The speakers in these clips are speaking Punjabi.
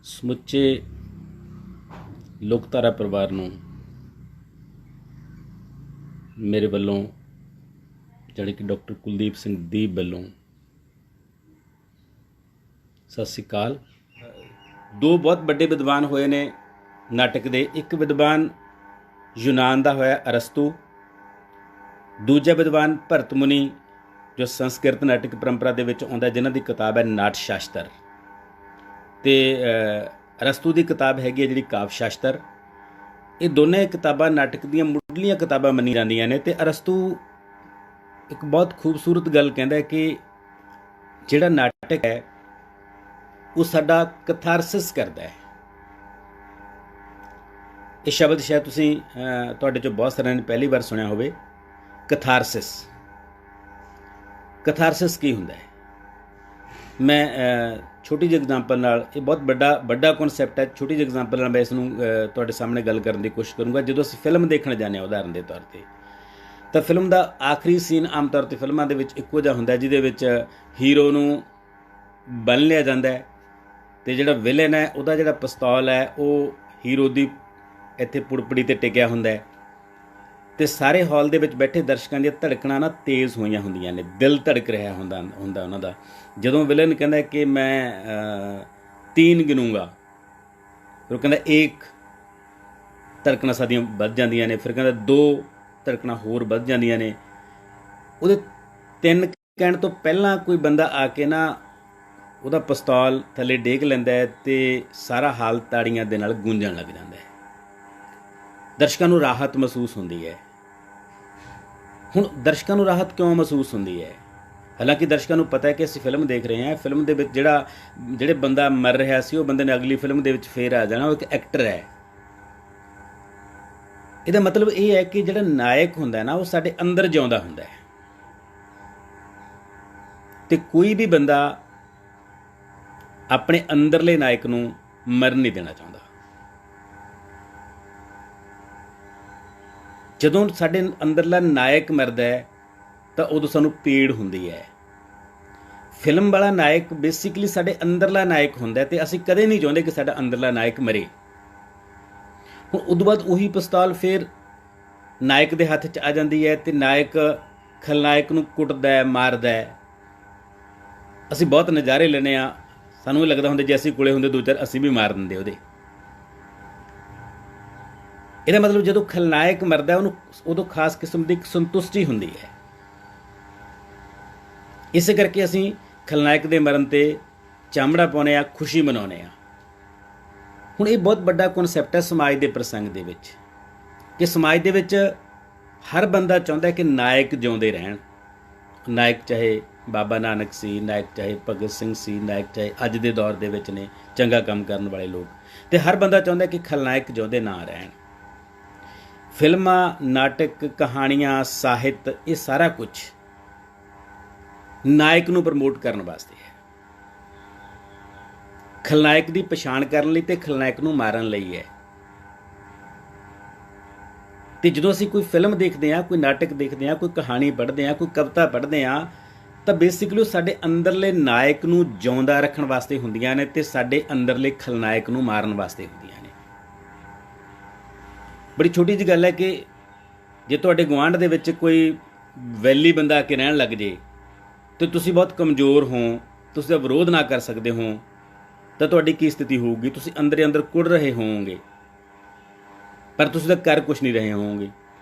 ਸਮੁੱਚੇ ਲੋਕਧਾਰਾ ਪਰਿਵਾਰ ਨੂੰ ਮੇਰੇ ਵੱਲੋਂ ਜਾਣੀ ਕਿ ਡਾਕਟਰ ਕੁਲਦੀਪ ਸਿੰਘ ਦੀਪ ਵੱਲੋਂ ਸਤਿ ਸ਼੍ਰੀ ਅਕਾਲ। ਦੋ ਬਹੁਤ ਵੱਡੇ ਵਿਦਵਾਨ ਹੋਏ ਨੇ ਨਾਟਕ ਦੇ। ਇੱਕ ਵਿਦਵਾਨ ਯੂਨਾਨ ਦਾ ਹੋਇਆ ਅਰਸਤੂ, ਦੂਜਾ ਵਿਦਵਾਨ ਭਰਤ ਮੁਨੀ ਜੋ ਸੰਸਕ੍ਰਿਤ ਨਾਟਕ ਪਰੰਪਰਾ ਦੇ ਵਿੱਚ ਆਉਂਦਾ, ਜਿਨ੍ਹਾਂ ਦੀ ਕਿਤਾਬ ਹੈ ਨਾਟ ਸ਼ਾਸਤਰ। ਅਤੇ ਅਰਸਤੂ ਦੀ ਕਿਤਾਬ ਹੈਗੀ ਹੈ ਜਿਹੜੀ ਕਾਵਿ ਸ਼ਾਸਤਰ। ਇਹ ਦੋਨੇ ਕਿਤਾਬਾਂ ਨਾਟਕ ਦੀਆਂ ਮੁੱਢਲੀਆਂ ਕਿਤਾਬਾਂ ਮੰਨੀ ਜਾਂਦੀਆਂ ਨੇ। ਅਤੇ ਅਰਸਤੂ ਇੱਕ ਬਹੁਤ ਖੂਬਸੂਰਤ ਗੱਲ ਕਹਿੰਦਾ ਹੈ ਕਿ ਜਿਹੜਾ ਨਾਟਕ ਹੈ ਉਹ ਸਾਡਾ ਕਥਾਰਸਿਸ ਕਰਦਾ ਹੈ। ਇਹ ਸ਼ਬਦ ਸ਼ਾਇਦ ਤੁਸੀਂ ਤੁਹਾਡੇ 'ਚੋਂ ਬਹੁਤ ਸਾਰਿਆਂ ਨੇ ਪਹਿਲੀ ਵਾਰ ਸੁਣਿਆ ਹੋਵੇ। ਕਥਾਰਸਿਸ ਕੀ ਹੁੰਦਾ ਹੈ? ਮੈਂ ਛੋਟੀ ਜਿਹੀ ਐਗਜ਼ਾਮਪਲ ਨਾਲ, ਇਹ ਬਹੁਤ ਵੱਡਾ ਕਨਸੈਪਟ ਹੈ, ਛੋਟੀ ਜਿਹੀ ਐਗਜ਼ਾਮਪਲ ਨਾਲ ਮੈਂ ਇਸ ਨੂੰ ਤੁਹਾਡੇ ਸਾਹਮਣੇ ਗੱਲ ਕਰਨ ਦੀ ਕੋਸ਼ਿਸ਼ ਕਰੂੰਗਾ। ਜਦੋਂ ਅਸੀਂ ਫਿਲਮ ਦੇਖਣ ਜਾਂਦੇ ਹਾਂ ਉਦਾਹਰਨ ਦੇ ਤੌਰ 'ਤੇ, ਤਾਂ ਫਿਲਮ ਦਾ ਆਖਰੀ ਸੀਨ ਆਮ ਤੌਰ 'ਤੇ ਫਿਲਮਾਂ ਦੇ ਵਿੱਚ ਇੱਕੋ ਜਿਹਾ ਹੁੰਦਾ, ਜਿਹਦੇ ਵਿੱਚ ਹੀਰੋ ਨੂੰ ਬੰਨ੍ਹ ਲਿਆ ਜਾਂਦਾ ਹੈ ਅਤੇ ਜਿਹੜਾ ਵਿਲਨ ਹੈ ਉਹਦਾ ਜਿਹੜਾ ਪਿਸਤੌਲ ਹੈ ਉਹ ਹੀਰੋ ਦੀ ਇੱਥੇ ਪੁੜਪੜੀ 'ਤੇ ਟਿਕਿਆ ਹੁੰਦਾ ਹੈ। ਅਤੇ ਸਾਰੇ ਹਾਲ ਦੇ ਵਿੱਚ ਬੈਠੇ ਦਰਸ਼ਕਾਂ ਦੀਆਂ ਧੜਕਣਾਂ ਨਾ ਤੇਜ਼ ਹੋਈਆਂ ਹੁੰਦੀਆਂ ਨੇ, ਦਿਲ ਧੜਕ ਰਿਹਾ ਹੁੰਦਾ ਉਹਨਾਂ ਦਾ। ਜਦੋਂ ਵਿਲਨ ਕਹਿੰਦਾ ਕਿ ਮੈਂ 3 ਗਿਣੂੰਗਾ, ਫਿਰ ਉਹ ਕਹਿੰਦਾ 1, ਧੜਕਣਾਂ ਸਾਡੀਆਂ ਵੱਧ ਜਾਂਦੀਆਂ ਨੇ। ਫਿਰ ਕਹਿੰਦਾ 2, ਧੜਕਣਾਂ ਹੋਰ ਵੱਧ ਜਾਂਦੀਆਂ ਨੇ। ਉਹਦੇ 3 ਕਹਿਣ ਤੋਂ ਪਹਿਲਾਂ ਕੋਈ ਬੰਦਾ ਆ ਕੇ ਨਾ ਉਹਦਾ ਪਿਸਤੌਲ ਥੱਲੇ ਡੇਗ ਲੈਂਦਾ ਹੈ ਅਤੇ ਸਾਰਾ ਹਾਲ ਤਾੜੀਆਂ ਦੇ ਨਾਲ ਗੂੰਜਣ ਲੱਗ ਜਾਂਦਾ ਹੈ। ਦਰਸ਼ਕਾਂ ਨੂੰ ਰਾਹਤ ਮਹਿਸੂਸ ਹੁੰਦੀ ਹੈ। ਹੁਣ ਦਰਸ਼ਕਾਂ ਨੂੰ ਰਾਹਤ ਕਿਉਂ ਮਹਿਸੂਸ ਹੁੰਦੀ ਹੈ? ਹਾਲਾਂਕਿ ਦਰਸ਼ਕਾਂ ਨੂੰ ਪਤਾ ਹੈ ਕਿ ਅਸੀਂ ਫਿਲਮ ਦੇਖ ਰਹੇ ਹਾਂ। ਫਿਲਮ ਦੇ ਵਿੱਚ ਜਿਹੜੇ ਬੰਦਾ ਮਰ ਰਿਹਾ ਸੀ ਉਹ ਬੰਦੇ ਨੇ ਅਗਲੀ ਫਿਲਮ ਦੇ ਵਿੱਚ ਫੇਰ ਆ ਜਾਣਾ, ਉਹ ਇੱਕ ਐਕਟਰ ਹੈ। ਇਹਦਾ ਮਤਲਬ ਇਹ ਹੈ ਕਿ ਜਿਹੜਾ ਨਾਇਕ ਹੁੰਦਾ ਨਾ ਉਹ ਸਾਡੇ ਅੰਦਰ ਜਿਉਂਦਾ ਹੁੰਦਾ ਹੈ। ਅਤੇ ਕੋਈ ਵੀ ਬੰਦਾ ਆਪਣੇ ਅੰਦਰਲੇ ਨਾਇਕ ਨੂੰ ਮਰਨ ਨਹੀਂ ਦੇਣਾ ਚਾਹੁੰਦਾ। ਜਦੋਂ ਸਾਡੇ ਅੰਦਰਲਾ ਨਾਇਕ ਮਰਦਾ ਹੈ ਤਾਂ ਉਦੋਂ ਸਾਨੂੰ ਪੀੜ ਹੁੰਦੀ ਹੈ। ਫਿਲਮ ਵਾਲਾ ਨਾਇਕ ਬੇਸਿਕਲੀ ਸਾਡੇ ਅੰਦਰਲਾ ਨਾਇਕ ਹੁੰਦਾ ਅਤੇ ਅਸੀਂ ਕਦੇ ਨਹੀਂ ਚਾਹੁੰਦੇ ਕਿ ਸਾਡਾ ਅੰਦਰਲਾ ਨਾਇਕ ਮਰੇ। ਹੁਣ ਉਦੋਂ ਬਾਅਦ ਉਹੀ ਪਿਸਤੌਲ ਫਿਰ ਨਾਇਕ ਦੇ ਹੱਥ 'ਚ ਆ ਜਾਂਦੀ ਹੈ ਅਤੇ ਨਾਇਕ ਖਲਨਾਇਕ ਨੂੰ ਕੁੱਟਦਾ ਹੈ, ਮਾਰਦਾ ਹੈ। ਅਸੀਂ ਬਹੁਤ ਨਜ਼ਾਰੇ ਲੈਂਦੇ ਹਾਂ। ਸਾਨੂੰ ਇਹ ਲੱਗਦਾ ਹੁੰਦਾ ਜੇ ਅਸੀਂ ਕੋਲੇ ਹੁੰਦੇ 2-4 ਅਸੀਂ ਵੀ ਮਾਰ ਦਿੰਦੇ ਉਹਦੇ। ਇਹਦਾ ਮਤਲਬ ਜਦੋਂ ਖਲਨਾਇਕ ਮਰਦਾ ਉਹਨੂੰ ਉਦੋਂ ਖਾਸ ਕਿਸਮ ਦੀ ਇੱਕ ਸੰਤੁਸ਼ਟੀ ਹੁੰਦੀ ਹੈ। ਇਸੇ ਕਰਕੇ ਅਸੀਂ ਖਲਨਾਇਕ ਦੇ ਮਰਨ 'ਤੇ ਚਾਮੜਾ ਪਾਉਂਦੇ ਹਾਂ, ਖੁਸ਼ੀ ਮਨਾਉਂਦੇ ਹਾਂ। ਹੁਣ ਇਹ ਬਹੁਤ ਵੱਡਾ ਕਨਸੈਪਟ ਹੈ ਸਮਾਜ ਦੇ ਪ੍ਰਸੰਗ ਦੇ ਵਿੱਚ, ਕਿ ਸਮਾਜ ਦੇ ਵਿੱਚ ਹਰ ਬੰਦਾ ਚਾਹੁੰਦਾ ਕਿ ਨਾਇਕ ਜਿਉਂਦੇ ਰਹਿਣ। ਨਾਇਕ ਚਾਹੇ ਬਾਬਾ ਨਾਨਕ ਸੀ, ਨਾਇਕ ਚਾਹੇ ਭਗਤ ਸਿੰਘ ਸੀ, ਨਾਇਕ ਚਾਹੇ ਅੱਜ ਦੇ ਦੌਰ ਦੇ ਵਿੱਚ ਨੇ ਚੰਗਾ ਕੰਮ ਕਰਨ ਵਾਲੇ ਲੋਕ, ਅਤੇ ਹਰ ਬੰਦਾ ਚਾਹੁੰਦਾ ਕਿ ਖਲਨਾਇਕ ਜਿਉਂਦੇ ਨਾ ਰਹਿਣ। ਫਿਲਮਾਂ, ਨਾਟਕ, ਕਹਾਣੀਆਂ, ਸਾਹਿਤ, ਇਹ ਸਾਰਾ ਕੁਝ ਨਾਇਕ ਨੂੰ ਪ੍ਰਮੋਟ ਕਰਨ ਵਾਸਤੇ ਹੈ, ਖਲਨਾਇਕ ਦੀ ਪਛਾਣ ਕਰਨ ਲਈ ਅਤੇ ਖਲਨਾਇਕ ਨੂੰ ਮਾਰਨ ਲਈ ਹੈ। ਅਤੇ ਜਦੋਂ ਅਸੀਂ ਕੋਈ ਫਿਲਮ ਦੇਖਦੇ ਹਾਂ, ਕੋਈ ਨਾਟਕ ਦੇਖਦੇ ਹਾਂ, ਕੋਈ ਕਹਾਣੀ ਪੜ੍ਹਦੇ ਹਾਂ, ਕੋਈ ਕਵਿਤਾ ਪੜ੍ਹਦੇ ਹਾਂ, ਤਾਂ ਬੇਸਿਕਲੀ ਉਹ ਸਾਡੇ ਅੰਦਰਲੇ ਨਾਇਕ ਨੂੰ ਜਿਉਂਦਾ ਰੱਖਣ ਵਾਸਤੇ ਹੁੰਦੀਆਂ ਨੇ ਅਤੇ ਸਾਡੇ ਅੰਦਰਲੇ ਖਲਨਾਇਕ ਨੂੰ ਮਾਰਨ ਵਾਸਤੇ ਹੁੰਦੀਆਂ ਨੇ। ਬੜੀ ਛੋਟੀ ਜਿਹੀ ਗੱਲ ਹੈ ਕਿ ਜੇ ਤੁਹਾਡੇ ਗੁਆਂਢ ਦੇ ਵਿੱਚ ਕੋਈ ਵੈਲੀ ਬੰਦਾ ਆ ਕੇ ਰਹਿਣ ਲੱਗ ਜੇ ਅਤੇ ਤੁਸੀਂ ਬਹੁਤ ਕਮਜ਼ੋਰ ਹੋ, ਤੁਸੀਂ ਉਹਦਾ ਵਿਰੋਧ ਨਾ ਕਰ ਸਕਦੇ ਹੋ, ਤਾਂ ਤੁਹਾਡੀ ਕੀ ਸਥਿਤੀ ਹੋਊਗੀ? ਤੁਸੀਂ ਅੰਦਰ ਅੰਦਰ ਕੁੜ ਰਹੇ ਹੋਵੋਗੇ, ਪਰ ਤੁਸੀਂ ਤਾਂ ਕਰ ਕੁਛ ਨਹੀਂ ਰਹੇ ਹੋਵੋਗੇ।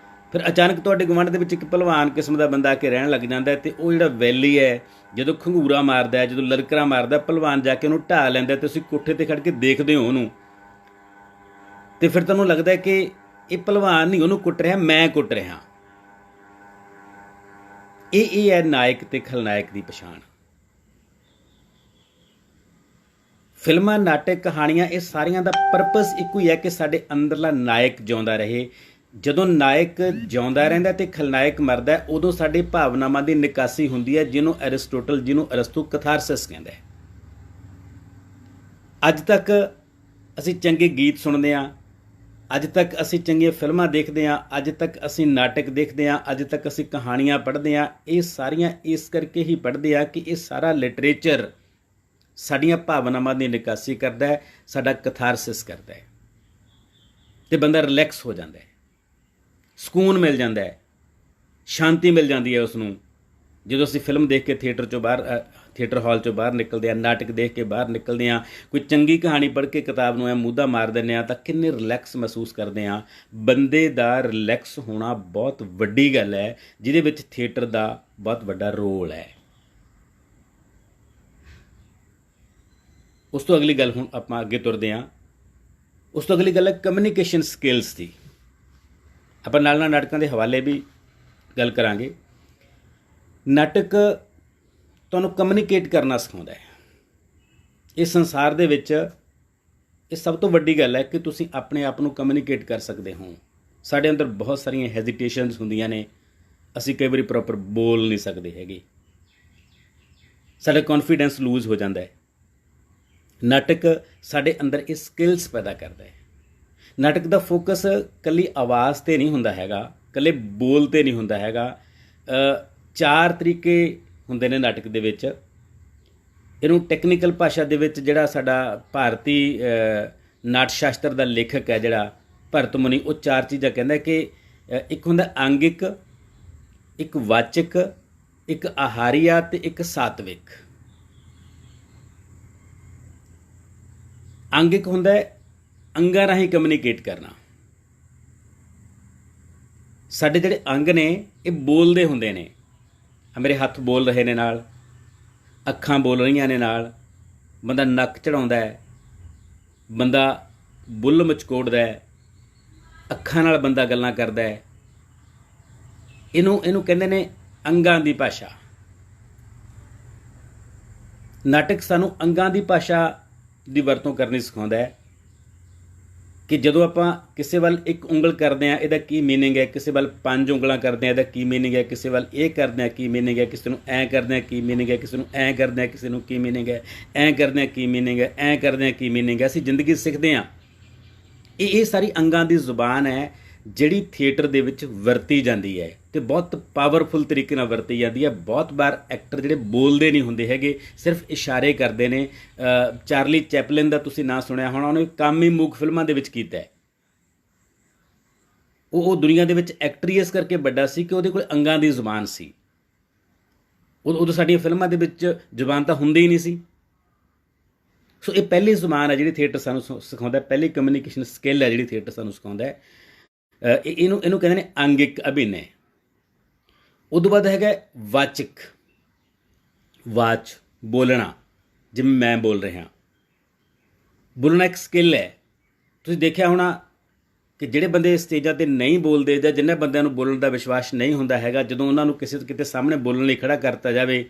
ਫਿਰ ਅਚਾਨਕ ਤੁਹਾਡੇ ਗੁਆਂਢ ਦੇ ਵਿੱਚ ਇੱਕ ਭਲਵਾਨ ਕਿਸਮ ਦਾ ਬੰਦਾ ਆ ਕੇ ਰਹਿਣ ਲੱਗ ਜਾਂਦਾ ਅਤੇ ਉਹ ਜਿਹੜਾ ਵੈਲੀ ਹੈ ਜਦੋਂ ਖੰਗੂਰਾ ਮਾਰਦਾ, ਜਦੋਂ ਲਲਕਰਾ ਮਾਰਦਾ, ਭਲਵਾਨ ਜਾ ਕੇ ਉਹਨੂੰ ਢਾਹ ਲੈਂਦਾ ਅਤੇ ਤੁਸੀਂ ਕੋਠੇ 'ਤੇ ਖੜ੍ਹ ਕੇ ਦੇਖਦੇ ਹੋ ਉਹਨੂੰ, ਅਤੇ ਫਿਰ ਤੁਹਾਨੂੰ ਲੱਗਦਾ ਕਿ ਇਹ ਭਲਵਾਨ ਨਹੀਂ ਉਹਨੂੰ ਕੁੱਟ ਰਿਹਾ, ਮੈਂ ਕੁੱਟ ਰਿਹਾ। ਇਹ ਹੈ ਨਾਇਕ ਅਤੇ ਖਲਨਾਇਕ ਦੀ ਪਛਾਣ। ਫਿਲਮਾਂ, ਨਾਟਕ, ਕਹਾਣੀਆਂ, ਇਹ ਸਾਰੀਆਂ ਦਾ ਪਰਪਸ ਇੱਕੋ ਹੀ ਹੈ ਕਿ ਸਾਡੇ ਅੰਦਰਲਾ ਨਾਇਕ ਜਿਉਂਦਾ ਰਹੇ। ਜਦੋਂ ਨਾਇਕ ਜਿਉਂਦਾ ਰਹਿੰਦਾ ਅਤੇ ਖਲਨਾਇਕ ਮਰਦਾ, ਉਦੋਂ ਸਾਡੇ ਭਾਵਨਾਵਾਂ ਦੀ ਨਿਕਾਸੀ ਹੁੰਦੀ ਹੈ, ਜਿਹਨੂੰ ਅਰਸਤੂ ਕਥਾਰਸਿਸ ਕਹਿੰਦਾ ਹੈ। ਅੱਜ ਤੱਕ ਅਸੀਂ ਚੰਗੇ ਗੀਤ ਸੁਣਦੇ ਹਾਂ, ਅੱਜ ਤੱਕ ਅਸੀਂ ਚੰਗੀਆਂ ਫਿਲਮਾਂ ਦੇਖਦੇ ਹਾਂ, ਅੱਜ ਤੱਕ ਅਸੀਂ ਨਾਟਕ ਦੇਖਦੇ ਹਾਂ, ਅੱਜ ਤੱਕ ਅਸੀਂ ਕਹਾਣੀਆਂ ਪੜ੍ਹਦੇ ਹਾਂ। ਇਹ ਸਾਰੀਆਂ ਇਸ ਕਰਕੇ ਹੀ ਪੜ੍ਹਦੇ ਹਾਂ ਕਿ ਇਹ ਸਾਰਾ ਲਿਟਰੇਚਰ ਸਾਡੀਆਂ ਭਾਵਨਾਵਾਂ ਦੀ ਨਿਕਾਸੀ ਕਰਦਾ ਹੈ, ਸਾਡਾ ਕਥਾਰਸਿਸ ਕਰਦਾ ਹੈ ਅਤੇ ਬੰਦਾ ਰਿਲੈਕਸ ਹੋ ਜਾਂਦਾ ਹੈ, ਸਕੂਨ ਮਿਲ ਜਾਂਦਾ ਹੈ, ਸ਼ਾਂਤੀ ਮਿਲ ਜਾਂਦੀ ਹੈ ਉਸ ਨੂੰ। ਜਦੋਂ ਅਸੀਂ ਫਿਲਮ ਦੇਖ ਕੇ ਥੀਏਟਰ ਹਾਲ 'ਚੋਂ ਬਾਹਰ ਨਿਕਲਦੇ ਹਾਂ, ਨਾਟਕ ਦੇਖ ਕੇ ਬਾਹਰ ਨਿਕਲਦੇ ਹਾਂ, ਕੋਈ ਚੰਗੀ ਕਹਾਣੀ ਪੜ੍ਹ ਕੇ ਕਿਤਾਬ ਨੂੰ ਮੂਧਾ ਮਾਰ ਦਿੰਦੇ ਹਾਂ, ਤਾਂ ਕਿੰਨੇ ਰਿਲੈਕਸ ਮਹਿਸੂਸ ਕਰਦੇ ਹਾਂ। ਬੰਦੇ ਦਾ ਰਿਲੈਕਸ ਹੋਣਾ ਬਹੁਤ ਵੱਡੀ ਗੱਲ ਹੈ, ਜਿਹਦੇ ਵਿੱਚ ਥੀਏਟਰ ਦਾ ਬਹੁਤ ਵੱਡਾ ਰੋਲ ਹੈ। ਉਸ ਤੋਂ ਅਗਲੀ ਗੱਲ ਹੁਣ ਆਪਾਂ ਅੱਗੇ ਤੁਰਦੇ ਹਾਂ। ਉਸ ਤੋਂ ਅਗਲੀ ਗੱਲ ਹੈ ਕਮਿਊਨੀਕੇਸ਼ਨ ਸਕਿੱਲਸ ਦੀ। ਆਪਾਂ ਨਾਲ ਨਾਲ ਨਾਟਕਾਂ ਦੇ ਹਵਾਲੇ ਵੀ ਗੱਲ ਕਰਾਂਗੇ। ਨਾਟਕ ਤੁਹਾਨੂੰ ਕਮਿਊਨੀਕੇਟ ਕਰਨਾ ਸਿਖਾਉਂਦਾ ਹੈ। ਇਸ ਸੰਸਾਰ ਦੇ ਵਿੱਚ ਇਹ ਸਭ ਤੋਂ ਵੱਡੀ ਗੱਲ ਹੈ ਕਿ ਤੁਸੀਂ ਆਪਣੇ ਆਪ ਨੂੰ ਕਮਿਊਨੀਕੇਟ ਕਰ ਸਕਦੇ ਹੋ। ਸਾਡੇ ਅੰਦਰ ਬਹੁਤ ਸਾਰੀਆਂ ਹੈਜ਼ੀਟੇਸ਼ਨਸ ਹੁੰਦੀਆਂ ਨੇ, ਅਸੀਂ ਕਈ ਵਾਰੀ ਪ੍ਰੋਪਰ ਬੋਲ ਨਹੀਂ ਸਕਦੇ ਹੈਗੇ, ਸਾਡਾ ਕੌਨਫੀਡੈਂਸ ਲੂਜ਼ ਹੋ ਜਾਂਦਾ ਹੈ। ਨਾਟਕ ਸਾਡੇ ਅੰਦਰ ਇਹ ਸਕਿੱਲਸ ਪੈਦਾ ਕਰਦਾ ਹੈ। ਨਾਟਕ ਦਾ ਫੋਕਸ ਇਕੱਲੀ ਆਵਾਜ਼ 'ਤੇ ਨਹੀਂ ਹੁੰਦਾ ਹੈਗਾ, ਇਕੱਲੇ ਬੋਲ 'ਤੇ ਨਹੀਂ ਹੁੰਦਾ ਹੈਗਾ। 4 ਤਰੀਕੇ ਹੁੰਦੇ ਨੇ ਨਾਟਕ ਦੇ ਵਿੱਚ। ਇਹਨੂੰ ਟੈਕਨੀਕਲ ਭਾਸ਼ਾ ਦੇ ਵਿੱਚ ਜਿਹੜਾ ਸਾਡਾ ਭਾਰਤੀ ਨਾਟ ਸ਼ਾਸਤਰ ਦਾ ਲੇਖਕ ਹੈ ਜਿਹੜਾ ਭਰਤ ਮੁਨੀ, ਉਹ 4 ਚੀਜ਼ਾਂ ਕਹਿੰਦਾ ਕਿ ਇੱਕ ਹੁੰਦਾ ਅੰਗਿਕ, ਇੱਕ ਵਾਚਕ, ਇੱਕ ਆਹਾਰੀਆ ਅਤੇ ਇੱਕ ਸਾਤਵਿਕ। ਅੰਗਿਕ ਹੁੰਦਾ ਹੈ ਅੰਗਾਂ ਰਾਹੀਂ ਕਮਿਊਨੀਕੇਟ ਕਰਨਾ। ਸਾਡੇ ਜਿਹੜੇ ਅੰਗ ਨੇ ਇਹ ਬੋਲਦੇ ਹੁੰਦੇ ਨੇ। ਮੇਰੇ ਹੱਥ ਬੋਲ ਰਹੇ ਨੇ ਨਾਲ, ਅੱਖਾਂ ਬੋਲ ਰਹੀਆਂ ਨੇ ਨਾਲ, ਬੰਦਾ ਨੱਕ ਚੜਾਉਂਦਾ ਹੈ, ਬੰਦਾ ਬੁੱਲ੍ਹ ਮਚਕੋੜਦਾ ਹੈ, ਅੱਖਾਂ ਨਾਲ ਬੰਦਾ ਗੱਲਾਂ ਕਰਦਾ ਹੈ। ਇਹਨੂੰ ਕਹਿੰਦੇ ਨੇ ਅੰਗਾਂ ਦੀ ਭਾਸ਼ਾ। ਨਾਟਕ ਸਾਨੂੰ ਅੰਗਾਂ ਦੀ ਭਾਸ਼ਾ ਦੀ ਵਰਤੋਂ ਕਰਨੀ ਸਿਖਾਉਂਦਾ ਹੈ ਕਿ ਜਦੋਂ ਆਪਾਂ ਕਿਸੇ ਵੱਲ ਇੱਕ ਉਂਗਲ ਕਰਦੇ ਹਾਂ ਇਹਦਾ ਕੀ ਮੀਨਿੰਗ ਹੈ, ਕਿਸੇ ਵੱਲ 5 ਉਂਗਲਾਂ ਕਰਦੇ ਹਾਂ ਇਹਦਾ ਕੀ ਮੀਨਿੰਗ ਹੈ, ਕਿਸੇ ਵੱਲ ਇਹ ਕਰਦੇ ਹਾਂ ਕੀ ਮੀਨਿੰਗ ਹੈ, ਕਿਸੇ ਨੂੰ ਐਂ ਕਰਦੇ ਹਾਂ ਕੀ ਮੀਨਿੰਗ ਹੈ, ਕਿਸੇ ਨੂੰ ਐਂ ਕਰਦੇ ਹਾਂ ਕਿਸੇ ਨੂੰ ਕੀ ਮੀਨਿੰਗ ਹੈ, ਐਂ ਕਰਦੇ ਹਾਂ ਕੀ ਮੀਨਿੰਗ ਹੈ, ਐਂ ਕਰਦੇ ਹਾਂ ਕੀ ਮੀਨਿੰਗ ਹੈ। ਅਸੀਂ ਜ਼ਿੰਦਗੀ ਸਿੱਖਦੇ ਹਾਂ। ਇਹ ਸਾਰੀ ਅੰਗਾਂ ਦੀ ਜ਼ੁਬਾਨ ਹੈ ਜਿਹੜੀ ਥੀਏਟਰ ਦੇ ਵਿੱਚ ਵਰਤੀ ਜਾਂਦੀ ਹੈ ਅਤੇ ਬਹੁਤ ਪਾਵਰਫੁਲ ਤਰੀਕੇ ਨਾਲ ਵਰਤੀ ਜਾਂਦੀ ਹੈ। ਬਹੁਤ ਵਾਰ ਐਕਟਰ ਜਿਹੜੇ ਬੋਲਦੇ ਨਹੀਂ ਹੁੰਦੇ ਹੈਗੇ, ਸਿਰਫ ਇਸ਼ਾਰੇ ਕਰਦੇ ਨੇ। ਚਾਰਲੀ ਚੈਪਲਿਨ ਦਾ ਤੁਸੀਂ ਨਾਂ ਸੁਣਿਆ ਹੋਣਾ, ਉਹਨੇ ਕੰਮ ਹੀ ਮੂਕ ਫਿਲਮਾਂ ਦੇ ਵਿੱਚ ਕੀਤਾ ਹੈ। ਉਹ ਦੁਨੀਆ ਦੇ ਵਿੱਚ ਐਕਟਰ ਹੀ ਇਸ ਕਰਕੇ ਵੱਡਾ ਸੀ ਕਿ ਉਹਦੇ ਕੋਲ ਅੰਗਾਂ ਦੀ ਜ਼ੁਬਾਨ ਸੀ। ਉਦੋਂ ਸਾਡੀਆਂ ਫਿਲਮਾਂ ਦੇ ਵਿੱਚ ਜ਼ੁਬਾਨ ਤਾਂ ਹੁੰਦੀ ਹੀ ਨਹੀਂ ਸੀ। ਸੋ ਇਹ ਪਹਿਲੀ ਜ਼ੁਬਾਨ ਹੈ ਜਿਹੜੀ ਥੀਏਟਰ ਸਾਨੂੰ ਸਿਖਾਉਂਦਾ, ਪਹਿਲੀ ਕਮਿਊਨੀਕੇਸ਼ਨ ਸਕਿੱਲ ਹੈ ਜਿਹੜੀ ਥੀਏਟਰ ਸਾਨੂੰ ਸਿਖਾਉਂਦਾ ਹੈ। ਇਹਨੂੰ ਕਹਿੰਦੇ ਨੇ ਅੰਗਿਕ ਅਭਿਨੈ। ਉਦੋਂ ਬਾਅਦ ਹੈਗਾ ਵਾਚਕ, ਵਾਚ ਬੋਲਣਾ। ਜਿਵੇਂ ਮੈਂ ਬੋਲ ਰਿਹਾ, ਬੋਲਣਾ ਇੱਕ ਸਕਿੱਲ ਹੈ। ਤੁਸੀਂ ਦੇਖਿਆ ਹੋਣਾ ਕਿ ਜਿਹੜੇ ਬੰਦੇ ਸਟੇਜਾਂ 'ਤੇ ਨਹੀਂ ਬੋਲਦੇ ਜਾਂ ਜਿਨ੍ਹਾਂ ਬੰਦਿਆਂ ਨੂੰ ਬੋਲਣ ਦਾ ਵਿਸ਼ਵਾਸ ਨਹੀਂ ਹੁੰਦਾ ਹੈਗਾ, ਜਦੋਂ ਉਹਨਾਂ ਨੂੰ ਕਿਤੇ ਸਾਹਮਣੇ ਬੋਲਣ ਲਈ ਖੜ੍ਹਾ ਕਰਤਾ ਜਾਵੇ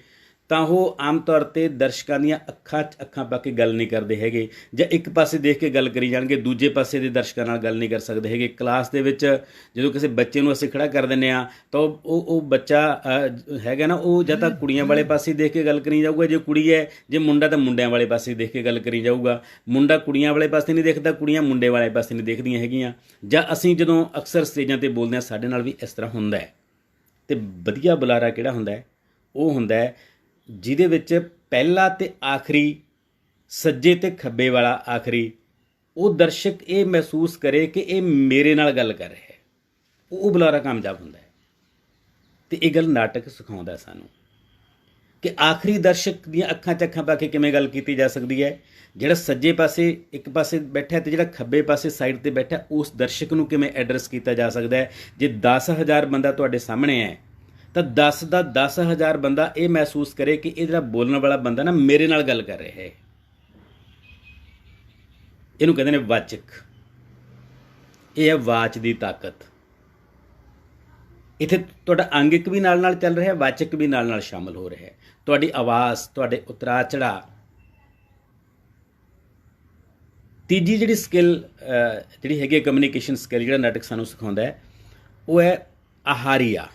ਤਾਂ ਉਹ ਆਮ ਤੌਰ 'ਤੇ ਦਰਸ਼ਕਾਂ ਦੀਆਂ ਅੱਖਾਂ 'ਚ ਅੱਖਾਂ ਪਾ ਕੇ ਗੱਲ ਨਹੀਂ ਕਰਦੇ ਹੈਗੇ, ਜਾਂ ਇੱਕ ਪਾਸੇ ਦੇਖ ਕੇ ਗੱਲ ਕਰੀ ਜਾਣਗੇ, ਦੂਜੇ ਪਾਸੇ ਦੇ ਦਰਸ਼ਕਾਂ ਨਾਲ ਗੱਲ ਨਹੀਂ ਕਰ ਸਕਦੇ ਹੈਗੇ। ਕਲਾਸ ਦੇ ਵਿੱਚ ਜਦੋਂ ਕਿਸੇ ਬੱਚੇ ਨੂੰ ਅਸੀਂ ਖੜ੍ਹਾ ਕਰ ਦਿੰਦੇ ਹਾਂ ਤਾਂ ਉਹ ਬੱਚਾ ਹੈਗਾ ਨਾ, ਉਹ ਜਾਂ ਤਾਂ ਕੁੜੀਆਂ ਵਾਲੇ ਪਾਸੇ ਦੇਖ ਕੇ ਗੱਲ ਕਰੀ ਜਾਊਗਾ, ਜੇ ਕੁੜੀ ਹੈ, ਜੇ ਮੁੰਡਾ ਤਾਂ ਮੁੰਡਿਆਂ ਵਾਲੇ ਪਾਸੇ ਦੇਖ ਕੇ ਗੱਲ ਕਰੀ ਜਾਊਗਾ। ਮੁੰਡਾ ਕੁੜੀਆਂ ਵਾਲੇ ਪਾਸੇ ਨਹੀਂ ਦੇਖਦਾ, ਕੁੜੀਆਂ ਮੁੰਡੇ ਵਾਲੇ ਪਾਸੇ ਨਹੀਂ ਦੇਖਦੀਆਂ ਹੈਗੀਆਂ। ਜਾਂ ਅਸੀਂ ਜਦੋਂ ਅਕਸਰ ਸਟੇਜਾਂ 'ਤੇ ਬੋਲਦੇ ਹਾਂ ਸਾਡੇ ਨਾਲ ਵੀ ਇਸ ਤਰ੍ਹਾਂ ਹੁੰਦਾ ਹੈ। ਅਤੇ ਵਧੀਆ ਬੁਲਾਰਾ ਕਿਹੜਾ ਹੁੰਦਾ ਹੈ? ਉਹ ਹੁੰਦਾ ਹੈ ਜਿਹਦੇ ਵਿੱਚ ਪਹਿਲਾ ਅਤੇ ਆਖਰੀ, ਸੱਜੇ ਅਤੇ ਖੱਬੇ ਵਾਲਾ ਆਖਰੀ, ਉਹ ਦਰਸ਼ਕ ਇਹ ਮਹਿਸੂਸ ਕਰੇ ਕਿ ਇਹ ਮੇਰੇ ਨਾਲ ਗੱਲ ਕਰ ਰਿਹਾ ਹੈ। ਉਹ ਬੁਲਾਰਾ ਕਾਮਯਾਬ ਹੁੰਦਾ ਹੈ। ਅਤੇ ਇਹ ਗੱਲ ਨਾਟਕ ਸਿਖਾਉਂਦਾ ਸਾਨੂੰ ਕਿ ਆਖਰੀ ਦਰਸ਼ਕ ਦੀਆਂ ਅੱਖਾਂ 'ਚ ਅੱਖਾਂ ਪਾ ਕੇ ਕਿਵੇਂ ਗੱਲ ਕੀਤੀ ਜਾ ਸਕਦੀ ਹੈ। ਜਿਹੜਾ ਸੱਜੇ ਪਾਸੇ ਇੱਕ ਪਾਸੇ ਬੈਠਾ ਅਤੇ ਜਿਹੜਾ ਖੱਬੇ ਪਾਸੇ ਸਾਈਡ 'ਤੇ ਬੈਠਾ, ਉਸ ਦਰਸ਼ਕ ਨੂੰ ਕਿਵੇਂ ਐਡਰੈਸ ਕੀਤਾ ਜਾ ਸਕਦਾ ਹੈ। ਜੇ 10,000 ਬੰਦਾ ਤੁਹਾਡੇ ਸਾਹਮਣੇ ਹੈ ਤਾਂ 10 ਦਾ 10,000 ਬੰਦਾ ਇਹ ਮਹਿਸੂਸ ਕਰੇ ਕਿ ਇਹ ਜਿਹੜਾ ਬੋਲਣ ਵਾਲਾ ਬੰਦਾ ਨਾ ਮੇਰੇ ਨਾਲ ਗੱਲ ਕਰ ਰਿਹਾ ਹੈ। ਇਹਨੂੰ ਕਹਿੰਦੇ ਨੇ ਵਾਚਕ। ਇਹ ਹੈ ਵਾਚ ਦੀ ਤਾਕਤ। ਇੱਥੇ ਤੁਹਾਡਾ ਅੰਗਿਕ ਵੀ ਨਾਲ ਨਾਲ ਚੱਲ ਰਿਹਾ, ਵਾਚਕ ਵੀ ਨਾਲ ਨਾਲ ਸ਼ਾਮਲ ਹੋ ਰਿਹਾ ਹੈ। ਤੁਹਾਡੀ ਆਵਾਜ਼, ਤੁਹਾਡੇ ਉਤਰਾਅ ਚੜਾਅ। ਤੀਜੀ ਜਿਹੜੀ ਸਕਿੱਲ ਜਿਹੜੀ ਹੈਗੀ ਕਮਿਊਨੀਕੇਸ਼ਨ ਸਕਿੱਲ ਜਿਹੜਾ ਨਾਟਕ ਸਾਨੂੰ ਸਿਖਾਉਂਦਾ ਹੈ, ਉਹ ਹੈ ਆਹਾਰੀਆ।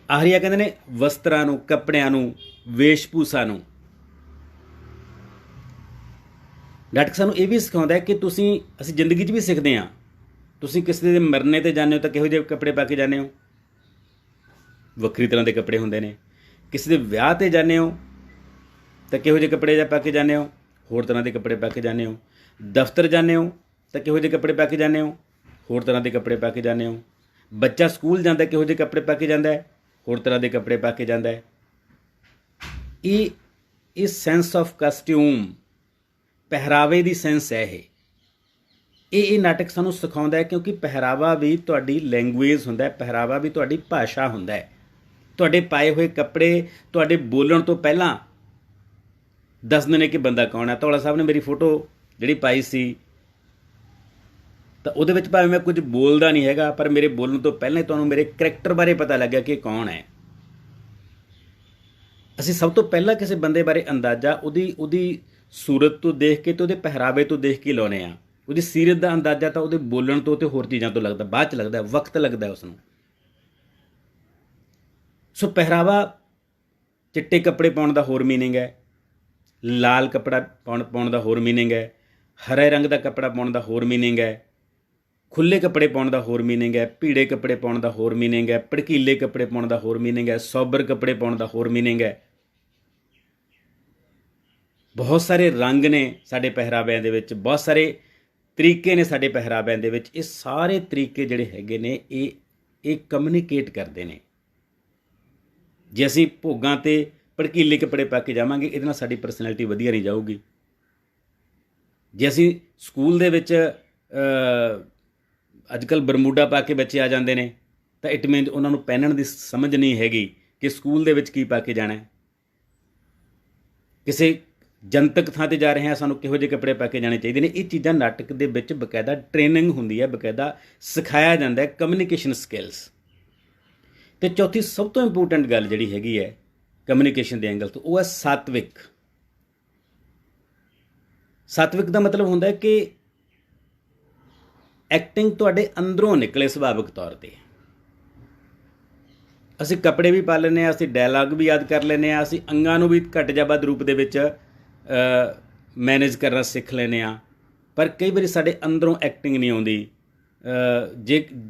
ਆਹਾਰੀਆ ਕਹਿੰਦੇ ਨੇ ਵਸਤਰਾਂ ਨੂੰ, ਕੱਪੜਿਆਂ ਨੂੰ, ਵੇਸ਼-ਭੂਸ਼ਾ ਨੂੰ। ਨਾਟਕ ਸਾਨੂੰ ਇਹ ਵੀ ਸਿਖਾਉਂਦਾ ਹੈ ਕਿ ਅਸੀਂ ਜ਼ਿੰਦਗੀ 'ਚ ਵੀ ਸਿੱਖਦੇ ਹਾਂ। ਤੁਸੀਂ ਕਿਸੇ ਦੇ ਮਰਨੇ 'ਤੇ ਜਾਂਦੇ ਹੋ ਤਾਂ ਕਿਹੋ ਜਿਹੇ ਕੱਪੜੇ ਪਾ ਕੇ ਜਾਂਦੇ ਹੋ? ਵੱਖਰੀ ਤਰ੍ਹਾਂ ਦੇ ਕੱਪੜੇ ਹੁੰਦੇ ਨੇ। ਕਿਸੇ ਦੇ ਵਿਆਹ ਤੇ ਜਾਂਦੇ ਹੋ ਤਾਂ ਕਿਹੋ ਜਿਹੇ ਕੱਪੜੇ ਪਾ ਕੇ ਜਾਂਦੇ ਹੋ, ਹੋਰ ਤਰ੍ਹਾਂ ਦੇ ਕੱਪੜੇ ਪਾ ਕੇ ਜਾਂਦੇ ਹੋ। ਦਫ਼ਤਰ ਜਾਂਦੇ ਹੋ ਤਾਂ ਕਿਹੋ ਜਿਹੇ ਕੱਪੜੇ ਪਾ ਕੇ ਜਾਂਦੇ ਹੋ, ਹੋਰ ਤਰ੍ਹਾਂ ਦੇ ਕੱਪੜੇ ਪਾ ਕੇ ਜਾਂਦੇ ਹੋ। ਬੱਚਾ ਸਕੂਲ ਜਾਂਦਾ ਕਿਹੋ ਜਿਹੇ ਕੱਪੜੇ ਪਾ ਕੇ ਜਾਂਦਾ ਹੈ, ਹੋਰ ਤਰ੍ਹਾਂ ਦੇ ਕੱਪੜੇ ਪਾ ਕੇ ਜਾਂਦਾ ਹੈ। ਇਹ ਸੈਂਸ ਆਫ ਕਸਟਿਊਮ, ਪਹਿਰਾਵੇ ਦੀ ਸੈਂਸ ਹੈ ਇਹ ਨਾਟਕ ਸਾਨੂੰ ਸਿਖਾਉਂਦਾ ਹੈ, ਕਿਉਂਕਿ ਪਹਿਰਾਵਾ ਵੀ ਤੁਹਾਡੀ ਲੈਂਗੁਏਜ ਹੁੰਦਾ ਹੈ, ਪਹਿਰਾਵਾ ਵੀ ਤੁਹਾਡੀ ਭਾਸ਼ਾ ਹੁੰਦਾ ਹੈ। ਤੁਹਾਡੇ ਪਾਏ ਹੋਏ ਕੱਪੜੇ ਤੁਹਾਡੇ ਬੋਲਣ ਤੋਂ ਪਹਿਲਾਂ ਦੱਸਦੇ ਨੇ ਕਿ ਬੰਦਾ ਕੌਣ ਹੈ। ਧੌਲਾ ਸਾਹਿਬ ਨੇ ਮੇਰੀ ਫੋਟੋ ਜਿਹੜੀ ਪਾਈ ਸੀ ਤਾਂ ਉਹਦੇ ਵਿੱਚ ਭਾਵੇਂ ਮੈਂ ਕੁਝ ਬੋਲਦਾ ਨਹੀਂ ਹੈਗਾ, ਪਰ ਮੇਰੇ ਬੋਲਣ ਤੋਂ ਪਹਿਲਾਂ ਹੀ ਤੁਹਾਨੂੰ ਮੇਰੇ ਕਰੈਕਟਰ ਬਾਰੇ ਪਤਾ ਲੱਗਿਆ ਕਿ ਕੌਣ ਹੈ। ਅਸੀਂ ਸਭ ਤੋਂ ਪਹਿਲਾਂ ਕਿਸੇ ਬੰਦੇ ਬਾਰੇ ਅੰਦਾਜ਼ਾ ਉਹਦੀ ਸੂਰਤ ਤੋਂ ਦੇਖ ਕੇ ਤੇ ਉਹਦੇ ਪਹਿਰਾਵੇ ਤੋਂ ਦੇਖ ਕੇ ਲਾਉਂਦੇ ਹਾਂ। ਉਹਦੀ ਸੀਰਤ ਦਾ ਅੰਦਾਜ਼ਾ ਤਾਂ ਉਹਦੇ ਬੋਲਣ ਤੋਂ ਤੇ ਹੋਰ ਚੀਜ਼ਾਂ ਤੋਂ ਲੱਗਦਾ, ਬਾਅਦ 'ਚ ਲੱਗਦਾ, ਵਕਤ ਲੱਗਦਾ ਉਸ ਨੂੰ। ਸੋ ਪਹਿਰਾਵਾ, ਚਿੱਟੇ ਕੱਪੜੇ ਪਾਉਣ ਦਾ ਹੋਰ ਮੀਨਿੰਗ ਹੈ, ਲਾਲ ਕੱਪੜਾ ਪਾਉਣ ਦਾ ਹੋਰ ਮੀਨਿੰਗ ਹੈ, ਹਰੇ ਰੰਗ ਦਾ ਕੱਪੜਾ ਪਾਉਣ ਦਾ ਹੋਰ ਮੀਨਿੰਗ ਹੈ, ਖੁੱਲ੍ਹੇ ਕੱਪੜੇ ਪਾਉਣ ਦਾ ਹੋਰ ਮੀਨਿੰਗ ਹੈ, ਭੀੜੇ ਕੱਪੜੇ ਪਾਉਣ ਦਾ ਹੋਰ ਮੀਨਿੰਗ ਹੈ, ਭੜਕੀਲੇ ਕੱਪੜੇ ਪਾਉਣ ਦਾ ਹੋਰ ਮੀਨਿੰਗ ਹੈ, ਸੋਬਰ ਕੱਪੜੇ ਪਾਉਣ ਦਾ ਹੋਰ ਮੀਨਿੰਗ ਹੈ। ਬਹੁਤ ਸਾਰੇ ਰੰਗ ਨੇ ਸਾਡੇ ਪਹਿਰਾਵਿਆਂ ਦੇ ਵਿੱਚ, ਬਹੁਤ ਸਾਰੇ ਤਰੀਕੇ ਨੇ ਸਾਡੇ ਪਹਿਰਾਵਿਆਂ ਦੇ ਵਿੱਚ। ਇਹ ਸਾਰੇ ਤਰੀਕੇ ਜਿਹੜੇ ਹੈਗੇ ਨੇ ਇਹ ਕਮਿਊਨੀਕੇਟ ਕਰਦੇ ਨੇ। ਜੇ ਅਸੀਂ ਭੋਗਾਂ 'ਤੇ ਭੜਕੀਲੇ ਕੱਪੜੇ ਪਾ ਕੇ ਜਾਵਾਂਗੇ, ਇਹਦੇ ਨਾਲ ਸਾਡੀ ਪਰਸਨੈਲਿਟੀ ਵਧੀਆ ਨਹੀਂ ਜਾਊਗੀ। ਜੇ ਅਸੀਂ ਸਕੂਲ ਦੇ ਵਿੱਚ ਅੱਜ ਕੱਲ੍ਹ ਬਰਮੂਡਾ ਪਾ ਕੇ ਬੱਚੇ ਆ ਜਾਂਦੇ ਨੇ ਤਾਂ ਇਟ ਮੀਨਸ ਉਹਨਾਂ ਨੂੰ ਪਹਿਨਣ ਦੀ ਸਮਝ ਨਹੀਂ ਹੈਗੀ ਕਿ ਸਕੂਲ ਦੇ ਵਿੱਚ ਕੀ ਪਾ ਕੇ ਜਾਣਾ। ਕਿਸੇ ਜਨਤਕ ਥਾਂ 'ਤੇ ਜਾ ਰਹੇ ਹਾਂ, ਸਾਨੂੰ ਕਿਹੋ ਜਿਹੇ ਕੱਪੜੇ ਪਾ ਕੇ ਜਾਣੇ ਚਾਹੀਦੇ ਨੇ। ਇਹ ਚੀਜ਼ਾਂ ਨਾਟਕ ਦੇ ਵਿੱਚ ਬਕਾਇਦਾ ਟ੍ਰੇਨਿੰਗ ਹੁੰਦੀ ਹੈ, ਬਕਾਇਦਾ ਸਿਖਾਇਆ ਜਾਂਦਾ ਹੈ, ਕਮਿਊਨੀਕੇਸ਼ਨ ਸਕਿੱਲਸ। ਅਤੇ ਚੌਥੀ ਸਭ ਤੋਂ ਇੰਪੋਰਟੈਂਟ ਗੱਲ ਜਿਹੜੀ ਹੈਗੀ ਹੈ ਕਮਿਊਨੀਕੇਸ਼ਨ ਦੇ ਐਂਗਲ ਤੋਂ, ਉਹ ਹੈ ਸਾਤਵਿਕ। ਸਾਤਵਿਕ ਦਾ ਮਤਲਬ ਹੁੰਦਾ ਹੈ ਕਿ ਐਕਟਿੰਗ ਤੁਹਾਡੇ ਅੰਦਰੋਂ ਨਿਕਲੇ ਸੁਭਾਵਿਕ ਤੌਰ 'ਤੇ। ਅਸੀਂ ਕੱਪੜੇ ਵੀ ਪਾ ਲੈਂਦੇ ਹਾਂ, ਅਸੀਂ ਡਾਇਲਾਗ ਵੀ ਯਾਦ ਕਰ ਲੈਂਦੇ ਹਾਂ, ਅਸੀਂ ਅੰਗਾਂ ਨੂੰ ਵੀ ਘੱਟ ਜਾਂ ਵੱਧ ਰੂਪ ਦੇ ਵਿੱਚ ਮੈਨੇਜ ਕਰਨਾ ਸਿੱਖ ਲੈਂਦੇ ਹਾਂ, ਪਰ ਕਈ ਵਾਰੀ ਸਾਡੇ ਅੰਦਰੋਂ ਐਕਟਿੰਗ ਨਹੀਂ ਆਉਂਦੀ।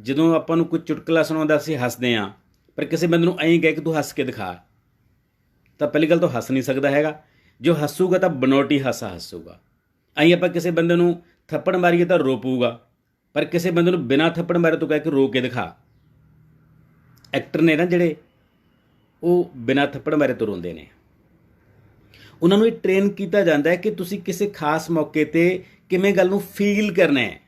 ਜਦੋਂ ਆਪਾਂ ਨੂੰ ਕੋਈ ਚੁਟਕਲਾ ਸੁਣਾਉਂਦਾ ਅਸੀਂ ਹੱਸਦੇ ਹਾਂ, ਪਰ ਕਿਸੇ ਬੰਦੇ ਨੂੰ ਐਂ ਕਹੇ ਕਿ ਤੂੰ ਹੱਸ ਕੇ ਦਿਖਾ, ਤਾਂ ਪਹਿਲੀ ਗੱਲ ਤਾਂ ਹੱਸ ਨਹੀਂ ਸਕਦਾ ਹੈਗਾ। ਜੋ ਹੱਸੂਗਾ ਤਾਂ ਬਨੌਟੀ ਹਾਸਾ ਹੱਸੂਗਾ। ਐਂ ਆਪਾਂ ਕਿਸੇ ਬੰਦੇ ਨੂੰ ਥੱਪੜ ਮਾਰੀਏ ਤਾਂ ਰੋ ਪਊਗਾ, ਪਰ ਕਿਸੇ ਬੰਦੇ ਨੂੰ ਬਿਨਾਂ ਥੱਪੜ ਮਾਰੇ ਤੋਂ ਕਹਿ ਕੇ ਰੋ ਕੇ ਦਿਖਾ। ਐਕਟਰ ਨੇ ਨਾ ਜਿਹੜੇ, ਉਹ ਬਿਨਾਂ ਥੱਪੜ ਮਾਰੇ ਤੋਂ ਰੋਂਦੇ ਨੇ। ਉਹਨਾਂ ਨੂੰ ਇਹ ਟ੍ਰੇਨ ਕੀਤਾ ਜਾਂਦਾ ਹੈ ਕਿ ਤੁਸੀਂ ਕਿਸੇ ਖਾਸ ਮੌਕੇ 'ਤੇ ਕਿਵੇਂ ਗੱਲ ਨੂੰ ਫੀਲ ਕਰਨਾ ਹੈ।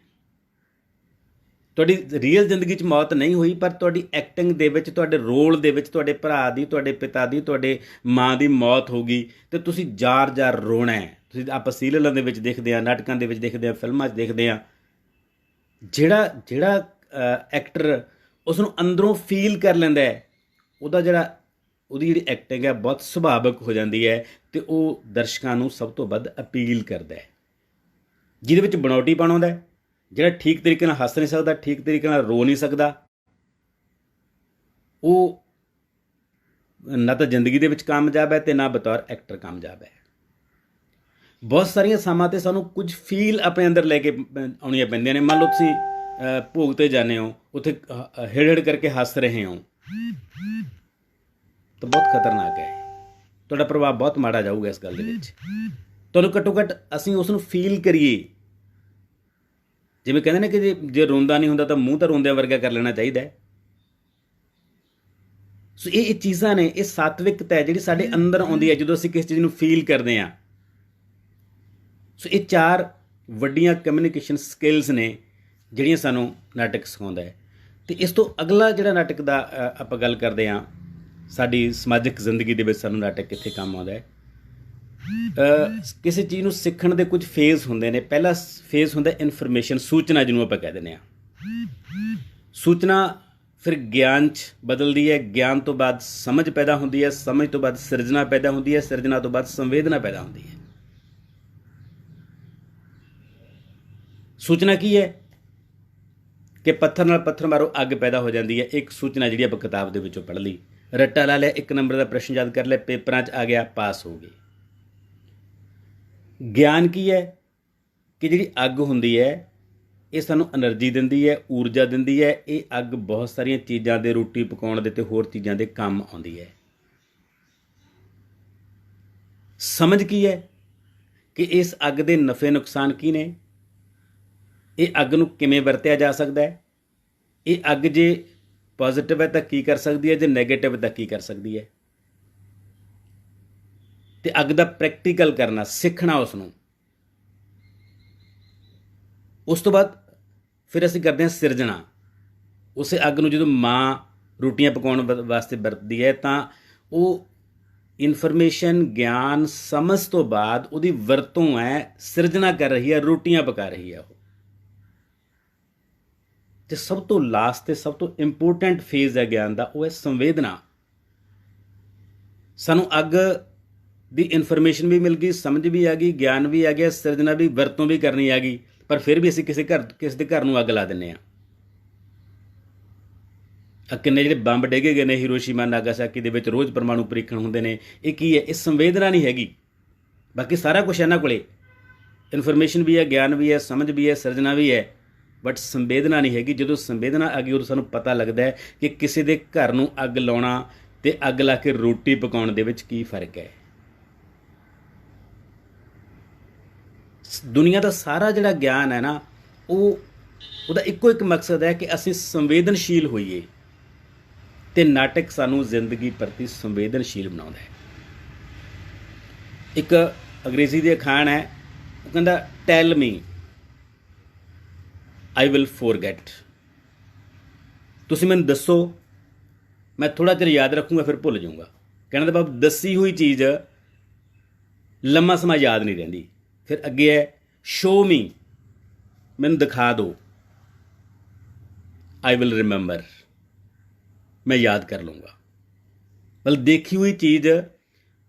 ਤੁਹਾਡੀ ਰੀਅਲ ਜ਼ਿੰਦਗੀ 'ਚ ਮੌਤ ਨਹੀਂ ਹੋਈ, ਪਰ ਤੁਹਾਡੀ ਐਕਟਿੰਗ ਦੇ ਵਿੱਚ, ਤੁਹਾਡੇ ਰੋਲ ਦੇ ਵਿੱਚ ਤੁਹਾਡੇ ਭਰਾ ਦੀ, ਤੁਹਾਡੇ ਪਿਤਾ ਦੀ, ਤੁਹਾਡੇ ਮਾਂ ਦੀ ਮੌਤ ਹੋ ਗਈ ਅਤੇ ਤੁਸੀਂ ਜ਼ਾਰ ਰੋਣਾ ਹੈ। ਤੁਸੀਂ ਆਪਾਂ ਸੀਰੀਅਲਾਂ ਦੇ ਵਿੱਚ ਦੇਖਦੇ ਹਾਂ, ਨਾਟਕਾਂ ਦੇ ਵਿੱਚ ਦੇਖਦੇ ਹਾਂ, ਫਿਲਮਾਂ 'ਚ ਦੇਖਦੇ ਹਾਂ। ਜਿਹੜਾ ਐਕਟਰ ਉਸ ਨੂੰ ਅੰਦਰੋਂ ਫੀਲ ਕਰ ਲੈਂਦਾ ਹੈ, ਉਹਦੀ ਜਿਹੜੀ ਐਕਟਿੰਗ ਹੈ ਬਹੁਤ ਸੁਭਾਵਿਕ ਹੋ ਜਾਂਦੀ ਹੈ ਅਤੇ ਉਹ ਦਰਸ਼ਕਾਂ ਨੂੰ ਸਭ ਤੋਂ ਵੱਧ ਅਪੀਲ ਕਰਦਾ ਹੈ। ਜਿਹਦੇ ਵਿੱਚ ਬਣਾਉਟੀਪਣ ਆਉਂਦਾ ਹੈ, ਜਿਹੜਾ ਠੀਕ ਤਰੀਕੇ ਨਾਲ ਹੱਸ ਨਹੀਂ ਸਕਦਾ, ਠੀਕ ਤਰੀਕੇ ਨਾਲ ਰੋ ਨਹੀਂ ਸਕਦਾ, ਉਹ ਨਾ ਤਾਂ ਜ਼ਿੰਦਗੀ ਦੇ ਵਿੱਚ ਕਾਮਯਾਬ ਹੈ ਅਤੇ ਨਾ ਬਤੌਰ ਐਕਟਰ ਕਾਮਯਾਬ ਹੈ। ਬਹੁਤ ਸਾਰੀਆਂ ਥਾਵਾਂ 'ਤੇ ਸਾਨੂੰ ਕੁਝ ਫੀਲ ਆਪਣੇ ਅੰਦਰ ਲੈ ਕੇ ਆਉਣੀਆਂ ਪੈਂਦੀਆਂ ਨੇ। ਮੰਨ ਲਓ ਤੁਸੀਂ ਭੋਗ 'ਤੇ ਜਾਂਦੇ ਹੋ, ਉੱਥੇ ਹਿੜ ਕਰਕੇ ਹੱਸ ਰਹੇ ਹੋ ਤਾਂ ਬਹੁਤ ਖਤਰਨਾਕ ਹੈ। ਤੁਹਾਡਾ ਪ੍ਰਭਾਵ ਬਹੁਤ ਮਾੜਾ ਜਾਊਗਾ ਇਸ ਗੱਲ ਦੇ ਵਿੱਚ। ਤੁਹਾਨੂੰ ਘੱਟੋ ਘੱਟ ਅਸੀਂ ਉਸ ਨੂੰ ਫੀਲ ਕਰੀਏ। ਜਿਵੇਂ ਕਹਿੰਦੇ ਨੇ ਕਿ ਜੇ ਰੋਂਦਾ ਨਹੀਂ ਹੁੰਦਾ ਤਾਂ ਮੂੰਹ ਤਾਂ ਰੋਂਦਿਆਂ ਵਰਗਾ ਕਰ ਲੈਣਾ ਚਾਹੀਦਾ ਹੈ। ਸੋ ਇਹ ਚੀਜ਼ਾਂ ਨੇ, ਇਹ ਸਾਤਵਿਕਤਾ ਹੈ ਜਿਹੜੀ ਸਾਡੇ ਅੰਦਰ ਆਉਂਦੀ ਹੈ ਜਦੋਂ ਅਸੀਂ ਕਿਸੇ ਚੀਜ਼ ਨੂੰ ਫੀਲ ਕਰਦੇ ਹਾਂ। ਸੋ ਇਹ 4 ਵੱਡੀਆਂ ਕਮਿਊਨੀਕੇਸ਼ਨ ਸਕਿੱਲਸ ਨੇ ਜਿਹੜੀਆਂ ਸਾਨੂੰ ਨਾਟਕ ਸਿਖਾਉਂਦਾ ਹੈ। ਅਤੇ ਇਸ ਤੋਂ ਅਗਲਾ ਜਿਹੜਾ ਨਾਟਕ ਦਾ ਆਪਾਂ ਗੱਲ ਕਰਦੇ ਹਾਂ, ਸਾਡੀ ਸਮਾਜਿਕ ਜ਼ਿੰਦਗੀ ਦੇ ਵਿੱਚ ਸਾਨੂੰ ਨਾਟਕ ਕਿੱਥੇ ਕੰਮ ਆਉਂਦਾ ਹੈ। ਕਿਸੇ ਚੀਜ਼ ਨੂੰ ਸਿੱਖਣ ਦੇ ਕੁਝ ਫੇਜ਼ ਹੁੰਦੇ ਨੇ। ਪਹਿਲਾ ਫੇਜ਼ ਹੁੰਦਾ ਇਨਫੋਰਮੇਸ਼ਨ, ਸੂਚਨਾ, ਜਿਹਨੂੰ ਆਪਾਂ ਕਹਿ ਦਿੰਦੇ ਹਾਂ। ਸੂਚਨਾ ਫਿਰ ਗਿਆਨ 'ਚ ਬਦਲਦੀ ਹੈ, ਗਿਆਨ ਤੋਂ ਬਾਅਦ ਸਮਝ ਪੈਦਾ ਹੁੰਦੀ ਹੈ, ਸਮਝ ਤੋਂ ਬਾਅਦ ਸਿਰਜਣਾ ਪੈਦਾ ਹੁੰਦੀ ਹੈ, ਸਿਰਜਣਾ ਤੋਂ ਬਾਅਦ ਸੰਵੇਦਨਾ ਪੈਦਾ ਹੁੰਦੀ ਹੈ। ਸੂਚਨਾ ਕੀ ਹੈ ਕਿ ਪੱਥਰ ਨਾਲ ਪੱਥਰ ਮਾਰੋ, ਅੱਗ ਪੈਦਾ ਹੋ ਜਾਂਦੀ ਹੈ। ਇੱਕ ਸੂਚਨਾ ਜਿਹੜੀ ਆਪਾਂ ਕਿਤਾਬ ਦੇ ਵਿੱਚੋਂ ਪੜ੍ਹ ਲਈ, ਰੱਟਾ ਲਾ ਲਿਆ, 1 ਨੰਬਰ ਦਾ ਪ੍ਰਸ਼ਨ ਯਾਦ ਕਰ ਲਿਆ, ਪੇਪਰਾਂ 'ਚ ਆ ਗਿਆ, ਪਾਸ ਹੋ ਗਏ। ਗਿਆਨ ਕੀ ਹੈ ਕਿ ਜਿਹੜੀ ਅੱਗ ਹੁੰਦੀ ਹੈ ਇਹ ਸਾਨੂੰ ਐਨਰਜੀ ਦਿੰਦੀ ਹੈ, ਊਰਜਾ ਦਿੰਦੀ ਹੈ। ਇਹ ਅੱਗ ਬਹੁਤ ਸਾਰੀਆਂ ਚੀਜ਼ਾਂ ਦੇ, ਰੋਟੀ ਪਕਾਉਣ ਦੇ ਅਤੇ ਹੋਰ ਚੀਜ਼ਾਂ ਦੇ ਕੰਮ ਆਉਂਦੀ ਹੈ। ਸਮਝ ਕੀ ਹੈ ਕਿ ਇਸ ਅੱਗ ਦੇ ਨਫੇ ਨੁਕਸਾਨ ਕੀ ਨੇ, ਇਹ ਅੱਗ ਨੂੰ ਕਿਵੇਂ ਵਰਤਿਆ ਜਾ ਸਕਦਾ ਹੈ, ਇਹ ਅੱਗ ਜੇ ਪੋਜ਼ਿਟਿਵ ਹੈ ਤਾਂ ਕੀ ਕਰ ਸਕਦੀ ਹੈ, ਜੇ ਨੈਗੇਟਿਵ ਹੈ ਤਾਂ ਕੀ ਕਰ ਸਕਦੀ ਹੈ, ਤੇ ਅੱਗ ਦਾ ਪ੍ਰੈਕਟੀਕਲ ਕਰਨਾ, ਸਿੱਖਣਾ ਉਸ ਨੂੰ। ਉਸ ਤੋਂ ਬਾਅਦ ਫਿਰ ਅਸੀਂ ਕਰਦੇ ਹਾਂ ਸਿਰਜਣਾ। ਉਸੇ ਅੱਗ ਨੂੰ ਜਦੋਂ ਮਾਂ ਰੋਟੀਆਂ ਪਕਾਉਣ ਵਾਸਤੇ ਵਰਤਦੀ ਹੈ ਤਾਂ ਉਹ ਇਨਫੋਰਮੇਸ਼ਨ, ਗਿਆਨ, ਸਮਝ ਤੋਂ ਬਾਅਦ ਉਹਦੀ ਵਰਤੋਂ ਹੈ, ਸਿਰਜਣਾ ਕਰ ਰਹੀ ਹੈ, ਰੋਟੀਆਂ ਪਕਾ ਰਹੀ ਹੈ ਉਹ। ਤੇ ਸਭ ਤੋਂ ਲਾਸਟ ਤੇ ਸਭ ਤੋਂ ਇੰਪੋਰਟੈਂਟ ਫੇਜ਼ ਹੈ ਗਿਆਨ ਦਾ, ਉਹ ਹੈ ਸੰਵੇਦਨਾ। ਸਾਨੂੰ ਅੱਗ ਦੀ ਇਨਫੋਰਮੇਸ਼ਨ ਵੀ ਮਿਲ ਗਈ, ਸਮਝ ਵੀ ਆ ਗਈ, ਗਿਆਨ ਵੀ ਆ ਗਿਆ, ਸਿਰਜਣਾ ਵੀ, ਵਰਤੋਂ ਵੀ ਕਰਨੀ ਆ ਗਈ, ਪਰ ਫਿਰ ਵੀ ਅਸੀਂ ਕਿਸੇ ਦੇ ਘਰ ਨੂੰ ਅੱਗ ਲਾ ਦਿੰਦੇ ਹਾਂ। ਕਿੰਨੇ ਜਿਹੜੇ ਬੰਬ ਡੇਗੇ ਗਏ ਨੇ ਹੀਰੋਸ਼ੀਮਾ ਨਾਗਾਸਾਕੀ ਦੇ ਵਿੱਚ, ਰੋਜ਼ ਪਰਮਾਣੂ ਪ੍ਰੀਖਣ ਹੁੰਦੇ ਨੇ, ਇਹ ਕੀ ਹੈ? ਇਹ ਸੰਵੇਦਨਾ ਨਹੀਂ ਹੈਗੀ। ਬਾਕੀ ਸਾਰਾ ਕੁਛ ਇਹਨਾਂ ਕੋਲੇ, ਇਨਫੋਰਮੇਸ਼ਨ ਵੀ ਹੈ, ਗਿਆਨ ਵੀ ਹੈ, ਸਮਝ ਵੀ ਹੈ, ਸਿਰਜਣਾ ਵੀ ਹੈ, ਬਟ ਸੰਵੇਦਨਾ ਨਹੀਂ ਹੈਗੀ। ਜਦੋਂ ਸੰਵੇਦਨਾ ਆ ਗਈ ਉਦੋਂ ਸਾਨੂੰ ਪਤਾ ਲੱਗਦਾ ਹੈ ਕਿ ਕਿਸੇ ਦੇ ਘਰ ਨੂੰ ਅੱਗ ਲਾਉਣਾ ਤੇ ਅੱਗ ਲਾ ਕੇ ਰੋਟੀ ਪਕਾਉਣ ਦੇ ਵਿੱਚ ਕੀ ਫਰਕ ਹੈ। ਦੁਨੀਆ ਦਾ ਸਾਰਾ ਜਿਹੜਾ ਗਿਆਨ ਹੈ ਨਾ, ਉਹਦਾ ਇੱਕੋ ਇੱਕ ਮਕਸਦ ਹੈ ਕਿ ਅਸੀਂ ਸੰਵੇਦਨਸ਼ੀਲ ਹੋਈਏ, ਤੇ ਨਾਟਕ ਸਾਨੂੰ ਜ਼ਿੰਦਗੀ ਪ੍ਰਤੀ ਸੰਵੇਦਨਸ਼ੀਲ ਬਣਾਉਂਦਾ ਹੈ। ਇੱਕ ਅੰਗਰੇਜ਼ੀ ਦੀ ਅਖਾਣ ਹੈ, ਉਹ ਕਹਿੰਦਾ ਟੈਲ ਮੀ ਆਈ ਵਿਲ ਫੋਰਗੈਟ। ਤੁਸੀਂ ਮੈਨੂੰ ਦੱਸੋ, ਮੈਂ ਥੋੜ੍ਹਾ ਚਿਰ ਯਾਦ ਰੱਖੂੰਗਾ, ਫਿਰ ਭੁੱਲ ਜਾਊਂਗਾ। ਕਹਿਣ ਦਾ ਭਾਵ ਦੱਸੀ ਹੋਈ ਚੀਜ਼ ਲੰਮਾ ਸਮਾਂ ਯਾਦ ਨਹੀਂ ਰਹਿੰਦੀ। ਫਿਰ ਅੱਗੇ ਹੈ ਸ਼ੋ ਮੀ, ਮੈਨੂੰ ਦਿਖਾ ਦਿਓ, ਆਈ ਵਿਲ ਰਿਮੈਂਬਰ, ਮੈਂ ਯਾਦ ਕਰ ਲੂੰਗਾ। ਮਤਲਬ ਦੇਖੀ ਹੋਈ ਚੀਜ਼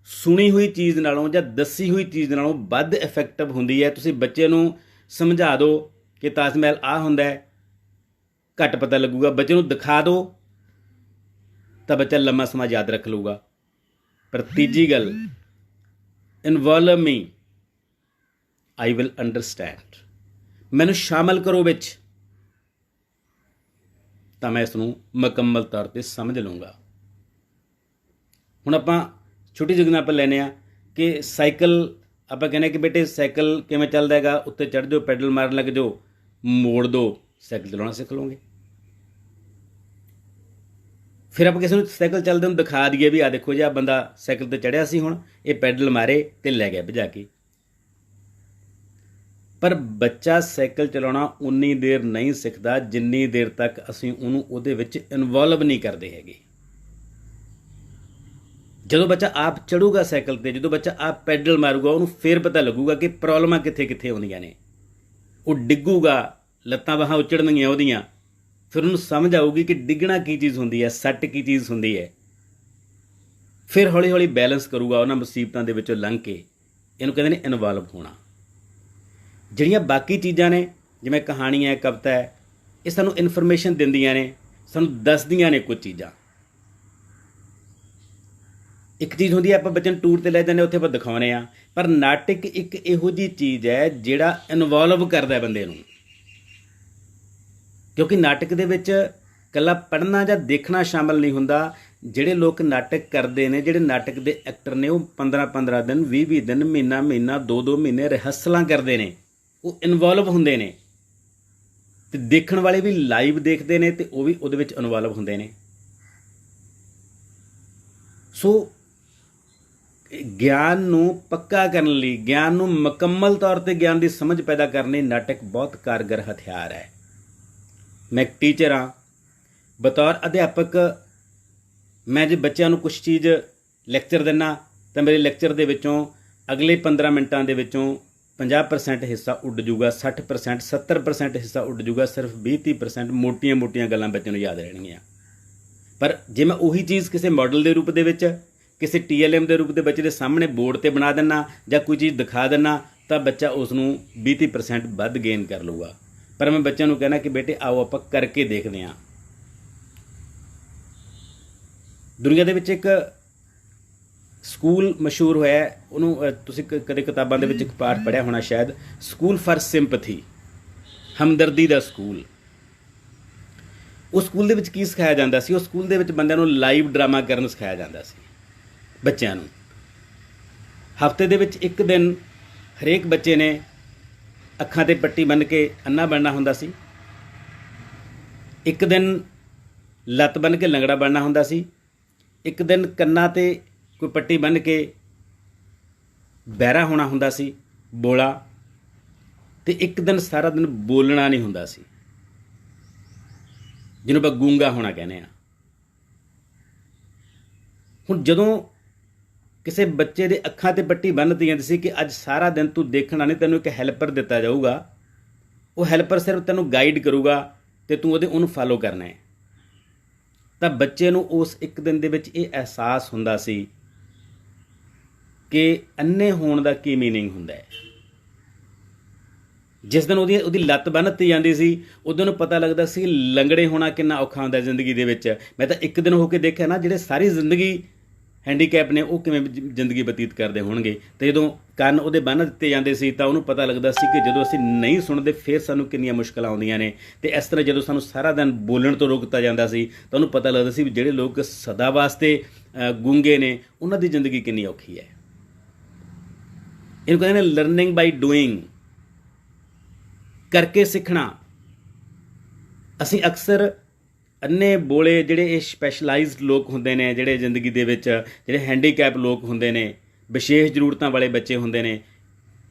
ਸੁਣੀ ਹੋਈ ਚੀਜ਼ ਨਾਲੋਂ ਜਾਂ ਦੱਸੀ ਹੋਈ ਚੀਜ਼ ਨਾਲੋਂ ਵੱਧ ਇਫੈਕਟਿਵ ਹੁੰਦੀ ਹੈ। ਤੁਸੀਂ ਬੱਚੇ ਨੂੰ ਸਮਝਾ ਦਿਓ ਕਿ ਤਾਜ ਮਹਿਲ ਆਹ ਹੁੰਦਾ ਹੈ, ਘੱਟ ਪਤਾ ਲੱਗੂਗਾ। ਬੱਚੇ ਨੂੰ ਦਿਖਾ ਦਿਓ ਤਾਂ ਬੱਚਾ ਲੰਮਾ ਸਮਾਂ ਯਾਦ ਰੱਖ ਲਊਗਾ। ਪਰ ਤੀਜੀ ਗੱਲ, involve me I will understand, ਮੈਨੂੰ ਸ਼ਾਮਲ ਕਰੋ ਵਿੱਚ, ਤਾਂ ਮੈਂ ਇਸ ਨੂੰ ਮੁਕੰਮਲ ਤੌਰ 'ਤੇ ਸਮਝ ਲਊਂਗਾ। ਹੁਣ ਆਪਾਂ ਛੋਟੀ ਜਿਹੀ ਐਗਜ਼ਾਮਪਲ ਲੈਂਦੇ ਹਾਂ ਕਿ ਸਾਈਕਲ, ਆਪਾਂ ਕਹਿੰਦੇ ਕਿ ਬੇਟੇ ਸਾਈਕਲ ਕਿਵੇਂ ਚੱਲਦਾ ਹੈਗਾ, ਉੱਤੇ ਚੜ੍ਹ ਜਾਓ, ਪੈਡਲ ਮਾਰਨ ਲੱਗ ਜਾਓ, ਮੋੜ ਦਿਓ, ਸਾਈਕਲ ਚਲਾਉਣਾ ਸਿੱਖ ਲਓਗੇ। ਫਿਰ ਆਪਾਂ ਕਿਸੇ ਨੂੰ ਸਾਈਕਲ ਚੱਲਦੇ ਨੂੰ ਦਿਖਾ ਦਈਏ ਵੀ ਆਹ ਦੇਖੋ ਜੀ, ਆਹ ਬੰਦਾ ਸਾਈਕਲ 'ਤੇ ਚੜ੍ਹਿਆ ਸੀ, ਹੁਣ ਇਹ ਪੈਡਲ ਮਾਰੇ ਅਤੇ ਲੈ ਗਿਆ ਭਜਾ ਕੇ। ਪਰ ਬੱਚਾ ਸਾਈਕਲ ਚਲਾਉਣਾ ਉਨੀ ਦੇਰ ਨਹੀਂ ਸਿੱਖਦਾ ਜਿੰਨੀ ਦੇਰ ਤੱਕ ਅਸੀਂ ਉਹਨੂੰ ਉਹਦੇ ਵਿੱਚ ਇਨਵੋਲਵ ਨਹੀਂ ਕਰਦੇ ਹੈਗੇ। ਜਦੋਂ ਬੱਚਾ ਆਪ ਚੜੂਗਾ ਸਾਈਕਲ 'ਤੇ, ਜਦੋਂ ਬੱਚਾ ਆਪ ਪੈਡਲ ਮਾਰੂਗਾ, ਉਹਨੂੰ ਫਿਰ ਪਤਾ ਲੱਗੂਗਾ ਕਿ ਪ੍ਰੋਬਲਮਾਂ ਕਿੱਥੇ ਕਿੱਥੇ ਆਉਂਦੀਆਂ ਨੇ। ਉਹ ਡਿੱਗੂਗਾ, ਲੱਤਾਂ ਬਾਹਾਂ ਉੱਚੜਨਗੀਆਂ ਉਹਦੀਆਂ, ਫਿਰ ਉਹਨੂੰ ਸਮਝ ਆਊਗੀ ਕਿ ਡਿੱਗਣਾ ਕੀ ਚੀਜ਼ ਹੁੰਦੀ ਹੈ, ਸੱਟ ਕੀ ਚੀਜ਼ ਹੁੰਦੀ ਹੈ। ਫਿਰ ਹੌਲੀ ਹੌਲੀ ਬੈਲੈਂਸ ਕਰੂਗਾ ਉਹਨਾਂ ਮੁਸੀਬਤਾਂ ਦੇ ਵਿੱਚੋਂ ਲੰਘ ਕੇ। ਇਹਨੂੰ ਕਹਿੰਦੇ ਨੇ ਇਨਵੋਲਵ ਹੋਣਾ। ਜਿਹੜੀਆਂ ਬਾਕੀ ਚੀਜ਼ਾਂ ਨੇ, ਜਿਵੇਂ ਕਹਾਣੀ ਹੈ, ਕਵਿਤਾ ਹੈ, ਇਹ ਸਾਨੂੰ ਇਨਫੋਰਮੇਸ਼ਨ ਦਿੰਦੀਆਂ ਨੇ, ਸਾਨੂੰ ਦੱਸਦੀਆਂ ਨੇ ਕੁਝ ਚੀਜ਼ਾਂ। ਇੱਕ ਚੀਜ਼ ਹੁੰਦੀ ਹੈ ਆਪਾਂ ਬੱਚੇ ਨੂੰ ਟੂਰ 'ਤੇ ਲੈ ਜਾਂਦੇ, ਉੱਥੇ ਆਪਾਂ ਦਿਖਾਉਂਦੇ ਹਾਂ। ਪਰ ਨਾਟਕ ਇੱਕ ਇਹੋ ਜਿਹੀ ਚੀਜ਼ ਹੈ ਜਿਹੜਾ ਇਨਵੋਲਵ ਕਰਦਾ ਬੰਦੇ ਨੂੰ, ਕਿਉਂਕਿ ਨਾਟਕ ਦੇ ਵਿੱਚ ਇਕੱਲਾ ਪੜ੍ਹਨਾ ਜਾਂ ਦੇਖਣਾ ਸ਼ਾਮਲ ਨਹੀਂ ਹੁੰਦਾ। ਜਿਹੜੇ ਲੋਕ ਨਾਟਕ ਕਰਦੇ ਨੇ, ਜਿਹੜੇ ਨਾਟਕ ਦੇ ਐਕਟਰ ਨੇ, ਉਹ 15-15 ਦਿਨ, 20-20 ਦਿਨ, ਮਹੀਨਾ 2-2 ਮਹੀਨੇ ਰਿਹਰਸਲਾਂ ਕਰਦੇ ਨੇ, ਉਹ ਇਨਵੋਲਵ ਹੁੰਦੇ ਨੇ। ਅਤੇ ਦੇਖਣ ਵਾਲੇ ਵੀ ਲਾਈਵ ਦੇਖਦੇ ਨੇ ਅਤੇ ਉਹ ਵੀ ਉਹਦੇ ਵਿੱਚ ਇਨਵੋਲਵ ਹੁੰਦੇ ਨੇ। ਸੋ ਗਿਆਨ ਨੂੰ ਪੱਕਾ ਕਰਨ ਲਈ, ਗਿਆਨ ਨੂੰ ਮੁਕੰਮਲ ਤੌਰ 'ਤੇ ਗਿਆਨ ਦੀ ਸਮਝ ਪੈਦਾ ਕਰਨ ਲਈ ਨਾਟਕ ਬਹੁਤ ਕਾਰਗਰ ਹਥਿਆਰ ਹੈ। ਮੈਂ ਇੱਕ ਟੀਚਰ ਹਾਂ, ਬਤੌਰ ਅਧਿਆਪਕ ਮੈਂ ਜੇ ਬੱਚਿਆਂ ਨੂੰ ਕੁਛ ਚੀਜ਼ ਲੈਕਚਰ ਦਿੰਦਾ ਤਾਂ ਮੇਰੇ ਲੈਕਚਰ ਦੇ ਵਿੱਚੋਂ ਅਗਲੇ 15 ਮਿੰਟਾਂ ਦੇ ਵਿੱਚੋਂ 50% ਹਿੱਸਾ ਉੱਡ ਜੂਗਾ, 60%, 70% ਹਿੱਸਾ ਉੱਡ ਜੂਗਾ, ਸਿਰਫ 20-30% ਮੋਟੀਆਂ ਗੱਲਾਂ ਬੱਚੇ ਨੂੰ ਯਾਦ ਰਹਿਣਗੀਆਂ। ਪਰ ਜੇ ਮੈਂ ਉਹੀ ਚੀਜ਼ ਕਿਸੇ ਮਾਡਲ ਦੇ ਰੂਪ ਦੇ ਵਿੱਚ, ਕਿਸੇ TLM ਦੇ ਰੂਪ ਦੇ ਬੱਚੇ ਦੇ ਸਾਹਮਣੇ ਬੋਰਡ 'ਤੇ ਬਣਾ ਦਿੰਦਾ ਜਾਂ ਕੋਈ ਚੀਜ਼ ਦਿਖਾ ਦਿੰਦਾ ਤਾਂ ਬੱਚਾ ਉਸ ਨੂੰ 20-30% ਵੱਧ ਗੇਨ ਕਰ ਲਊਗਾ। ਪਰ ਮੈਂ ਬੱਚਿਆਂ ਨੂੰ ਕਹਿਣਾ ਕਿ ਬੇਟੇ ਆਓ ਆਪਾਂ ਕਰਕੇ ਦੇਖਦੇ ਹਾਂ। ਦੁਨੀਆ ਦੇ ਵਿੱਚ ਇੱਕ ਸਕੂਲ ਮਸ਼ਹੂਰ ਹੋਇਆ, ਉਹਨੂੰ ਤੁਸੀਂ ਕਦੇ ਕਿਤਾਬਾਂ ਦੇ ਵਿੱਚ ਇੱਕ ਪਾਠ ਪੜ੍ਹਿਆ ਹੋਣਾ ਸ਼ਾਇਦ, ਸਕੂਲ ਫਾਰ ਸਿੰਪਥੀ, ਹਮਦਰਦੀ ਦਾ ਸਕੂਲ। ਉਸ ਸਕੂਲ ਦੇ ਵਿੱਚ ਕੀ ਸਿਖਾਇਆ ਜਾਂਦਾ ਸੀ? ਉਸ ਸਕੂਲ ਦੇ ਵਿੱਚ ਬੰਦਿਆਂ ਨੂੰ ਲਾਈਵ ਡਰਾਮਾ ਕਰਨ ਸਿਖਾਇਆ ਜਾਂਦਾ ਸੀ ਬੱਚਿਆਂ ਨੂੰ। ਹਫ਼ਤੇ ਦੇ ਵਿੱਚ ਇੱਕ ਦਿਨ ਹਰੇਕ ਬੱਚੇ ਨੇ ਅੱਖਾਂ 'ਤੇ ਪੱਟੀ ਬੰਨ੍ਹ ਕੇ ਅੰਨਾ ਬਣਨਾ ਹੁੰਦਾ ਸੀ। ਇੱਕ ਦਿਨ ਲੱਤ ਬੰਨ੍ਹ ਕੇ ਲੰਗੜਾ ਬਣਨਾ ਹੁੰਦਾ ਸੀ। ਇੱਕ ਦਿਨ ਕੰਨਾਂ 'ਤੇ ਕੋਈ ਪੱਟੀ ਬੰਨ੍ਹ ਕੇ ਬਹਿਰਾ ਹੋਣਾ ਹੁੰਦਾ ਸੀ, ਬੋਲਾ। ਅਤੇ ਇੱਕ ਦਿਨ ਸਾਰਾ ਦਿਨ ਬੋਲਣਾ ਨਹੀਂ ਹੁੰਦਾ ਸੀ, ਜਿਹਨੂੰ ਆਪਾਂ ਗੂੰਗਾ ਹੋਣਾ ਕਹਿੰਦੇ ਹਾਂ। ਹੁਣ ਜਦੋਂ ਕਿਸੇ ਬੱਚੇ ਦੇ ਅੱਖਾਂ 'ਤੇ ਪੱਟੀ ਬੰਨ੍ਹ ਦਿੱਤੀ ਜਾਂਦੀ ਸੀ ਕਿ ਅੱਜ ਸਾਰਾ ਦਿਨ ਤੂੰ ਦੇਖਣਾ ਨਹੀਂ, ਤੈਨੂੰ ਇੱਕ ਹੈਲਪਰ ਦਿੱਤਾ ਜਾਊਗਾ, ਉਹ ਹੈਲਪਰ ਸਿਰਫ ਤੈਨੂੰ ਗਾਈਡ ਕਰੂਗਾ ਅਤੇ ਤੂੰ ਉਹਨੂੰ ਫਾਲੋ ਕਰਨਾ ਹੈ। ਤਾਂ ਬੱਚੇ ਨੂੰ ਉਸ ਇੱਕ ਦਿਨ ਦੇ ਵਿੱਚ ਇਹ ਅਹਿਸਾਸ ਹੁੰਦਾ ਸੀ ਕਿ ਅੰਨੇ ਹੋਣ ਦਾ ਕੀ ਮੀਨਿੰਗ ਹੁੰਦਾ ਹੈ। ਜਿਸ ਦਿਨ ਉਹਦੀ ਲੱਤ ਬੰਨ੍ਹ ਦਿੱਤੀ ਜਾਂਦੀ ਸੀ, ਉਦੋਂ ਨੂੰ ਪਤਾ ਲੱਗਦਾ ਸੀ ਲੰਗੜੇ ਹੋਣਾ ਕਿੰਨਾ ਔਖਾ ਹੁੰਦਾ ਜ਼ਿੰਦਗੀ ਦੇ ਵਿੱਚ। ਮੈਂ ਤਾਂ ਇੱਕ ਦਿਨ ਹੋ ਕੇ ਦੇਖਿਆ ਨਾ, ਜਿਹੜੇ ਸਾਰੀ ਜ਼ਿੰਦਗੀ ਹੈਂਡੀਕੈਪ ਨੇ ਉਹ ਕਿਵੇਂ ਜ਼ਿੰਦਗੀ ਬਤੀਤ ਕਰਦੇ ਹੋਣਗੇ। ਅਤੇ ਜਦੋਂ ਕੰਨ ਉਹਦੇ ਬੰਨ੍ਹ ਦਿੱਤੇ ਜਾਂਦੇ ਸੀ ਤਾਂ ਉਹਨੂੰ ਪਤਾ ਲੱਗਦਾ ਸੀ ਕਿ ਜਦੋਂ ਅਸੀਂ ਨਹੀਂ ਸੁਣਦੇ ਫਿਰ ਸਾਨੂੰ ਕਿੰਨੀਆਂ ਮੁਸ਼ਕਲਾਂ ਆਉਂਦੀਆਂ ਨੇ। ਅਤੇ ਇਸ ਤਰ੍ਹਾਂ ਜਦੋਂ ਸਾਨੂੰ ਸਾਰਾ ਦਿਨ ਬੋਲਣ ਤੋਂ ਰੋਕ ਦਿੱਤਾ ਜਾਂਦਾ ਸੀ ਤਾਂ ਉਹਨੂੰ ਪਤਾ ਲੱਗਦਾ ਸੀ ਵੀ ਜਿਹੜੇ ਲੋਕ ਸਦਾ ਵਾਸਤੇ ਗੂੰਗੇ ਨੇ ਉਹਨਾਂ ਦੀ ਜ਼ਿੰਦਗੀ ਕਿੰਨੀ ਔਖੀ ਹੈ। ਇਹਨੂੰ ਕਹਿੰਦੇ ਨੇ ਲਰਨਿੰਗ ਬਾਈ ਡੂਇੰਗ, ਕਰਕੇ ਸਿੱਖਣਾ। ਅਸੀਂ ਅਕਸਰ ਅੰਨੇ ਬੋਲੇ ਜਿਹੜੇ ਇਹ ਸਪੈਸ਼ਲਾਈਜ਼ਡ ਲੋਕ ਹੁੰਦੇ ਨੇ, ਜਿਹੜੇ ਜ਼ਿੰਦਗੀ ਦੇ ਵਿੱਚ ਜਿਹੜੇ ਹੈਂਡੀਕੈਪ ਲੋਕ ਹੁੰਦੇ ਨੇ, ਵਿਸ਼ੇਸ਼ ਜ਼ਰੂਰਤਾਂ ਵਾਲੇ ਬੱਚੇ ਹੁੰਦੇ ਨੇ,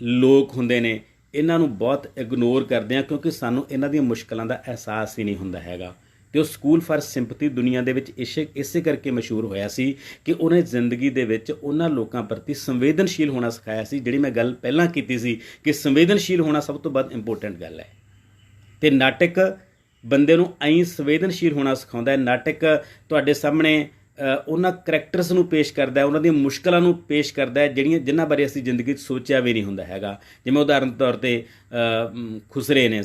ਲੋਕ ਹੁੰਦੇ ਨੇ, ਇਹਨਾਂ ਨੂੰ ਬਹੁਤ ਇਗਨੋਰ ਕਰਦੇ ਹਾਂ ਕਿਉਂਕਿ ਸਾਨੂੰ ਇਹਨਾਂ ਦੀਆਂ ਮੁਸ਼ਕਲਾਂ ਦਾ ਅਹਿਸਾਸ ਹੀ ਨਹੀਂ ਹੁੰਦਾ ਹੈਗਾ। ਅਤੇ ਉਹ ਸਕੂਲ ਫਾਰ ਸਿੰਪਥੀ ਦੁਨੀਆ ਦੇ ਵਿੱਚ ਇਸੇ ਕਰਕੇ ਮਸ਼ਹੂਰ ਹੋਇਆ ਸੀ ਕਿ ਉਹਨੇ ਜ਼ਿੰਦਗੀ ਦੇ ਵਿੱਚ ਉਹਨਾਂ ਲੋਕਾਂ ਪ੍ਰਤੀ ਸੰਵੇਦਨਸ਼ੀਲ ਹੋਣਾ ਸਿਖਾਇਆ ਸੀ, ਜਿਹੜੀ ਮੈਂ ਗੱਲ ਪਹਿਲਾਂ ਕੀਤੀ ਸੀ ਕਿ ਸੰਵੇਦਨਸ਼ੀਲ ਹੋਣਾ ਸਭ ਤੋਂ ਵੱਧ ਇੰਪੋਰਟੈਂਟ ਗੱਲ ਹੈ। ਅਤੇ ਨਾਟਕ ਬੰਦੇ ਨੂੰ ਐਂ ਸੰਵੇਦਨਸ਼ੀਲ ਹੋਣਾ ਸਿਖਾਉਂਦਾ ਹੈ। ਨਾਟਕ ਤੁਹਾਡੇ ਸਾਹਮਣੇ ਉਹਨਾਂ ਕਰੈਕਟਰਸ ਨੂੰ ਪੇਸ਼ ਕਰਦਾ ਹੈ, ਉਹਨਾਂ ਦੀਆਂ ਮੁਸ਼ਕਲਾਂ ਨੂੰ ਪੇਸ਼ ਕਰਦਾ ਹੈ ਜਿਨ੍ਹਾਂ ਬਾਰੇ ਅਸੀਂ ਜ਼ਿੰਦਗੀ 'ਚ ਸੋਚਿਆ ਵੀ ਨਹੀਂ ਹੁੰਦਾ ਹੈਗਾ। ਜਿਵੇਂ ਉਦਾਹਰਨ ਤੌਰ 'ਤੇ ਖੁਸਰੇ ਨੇ,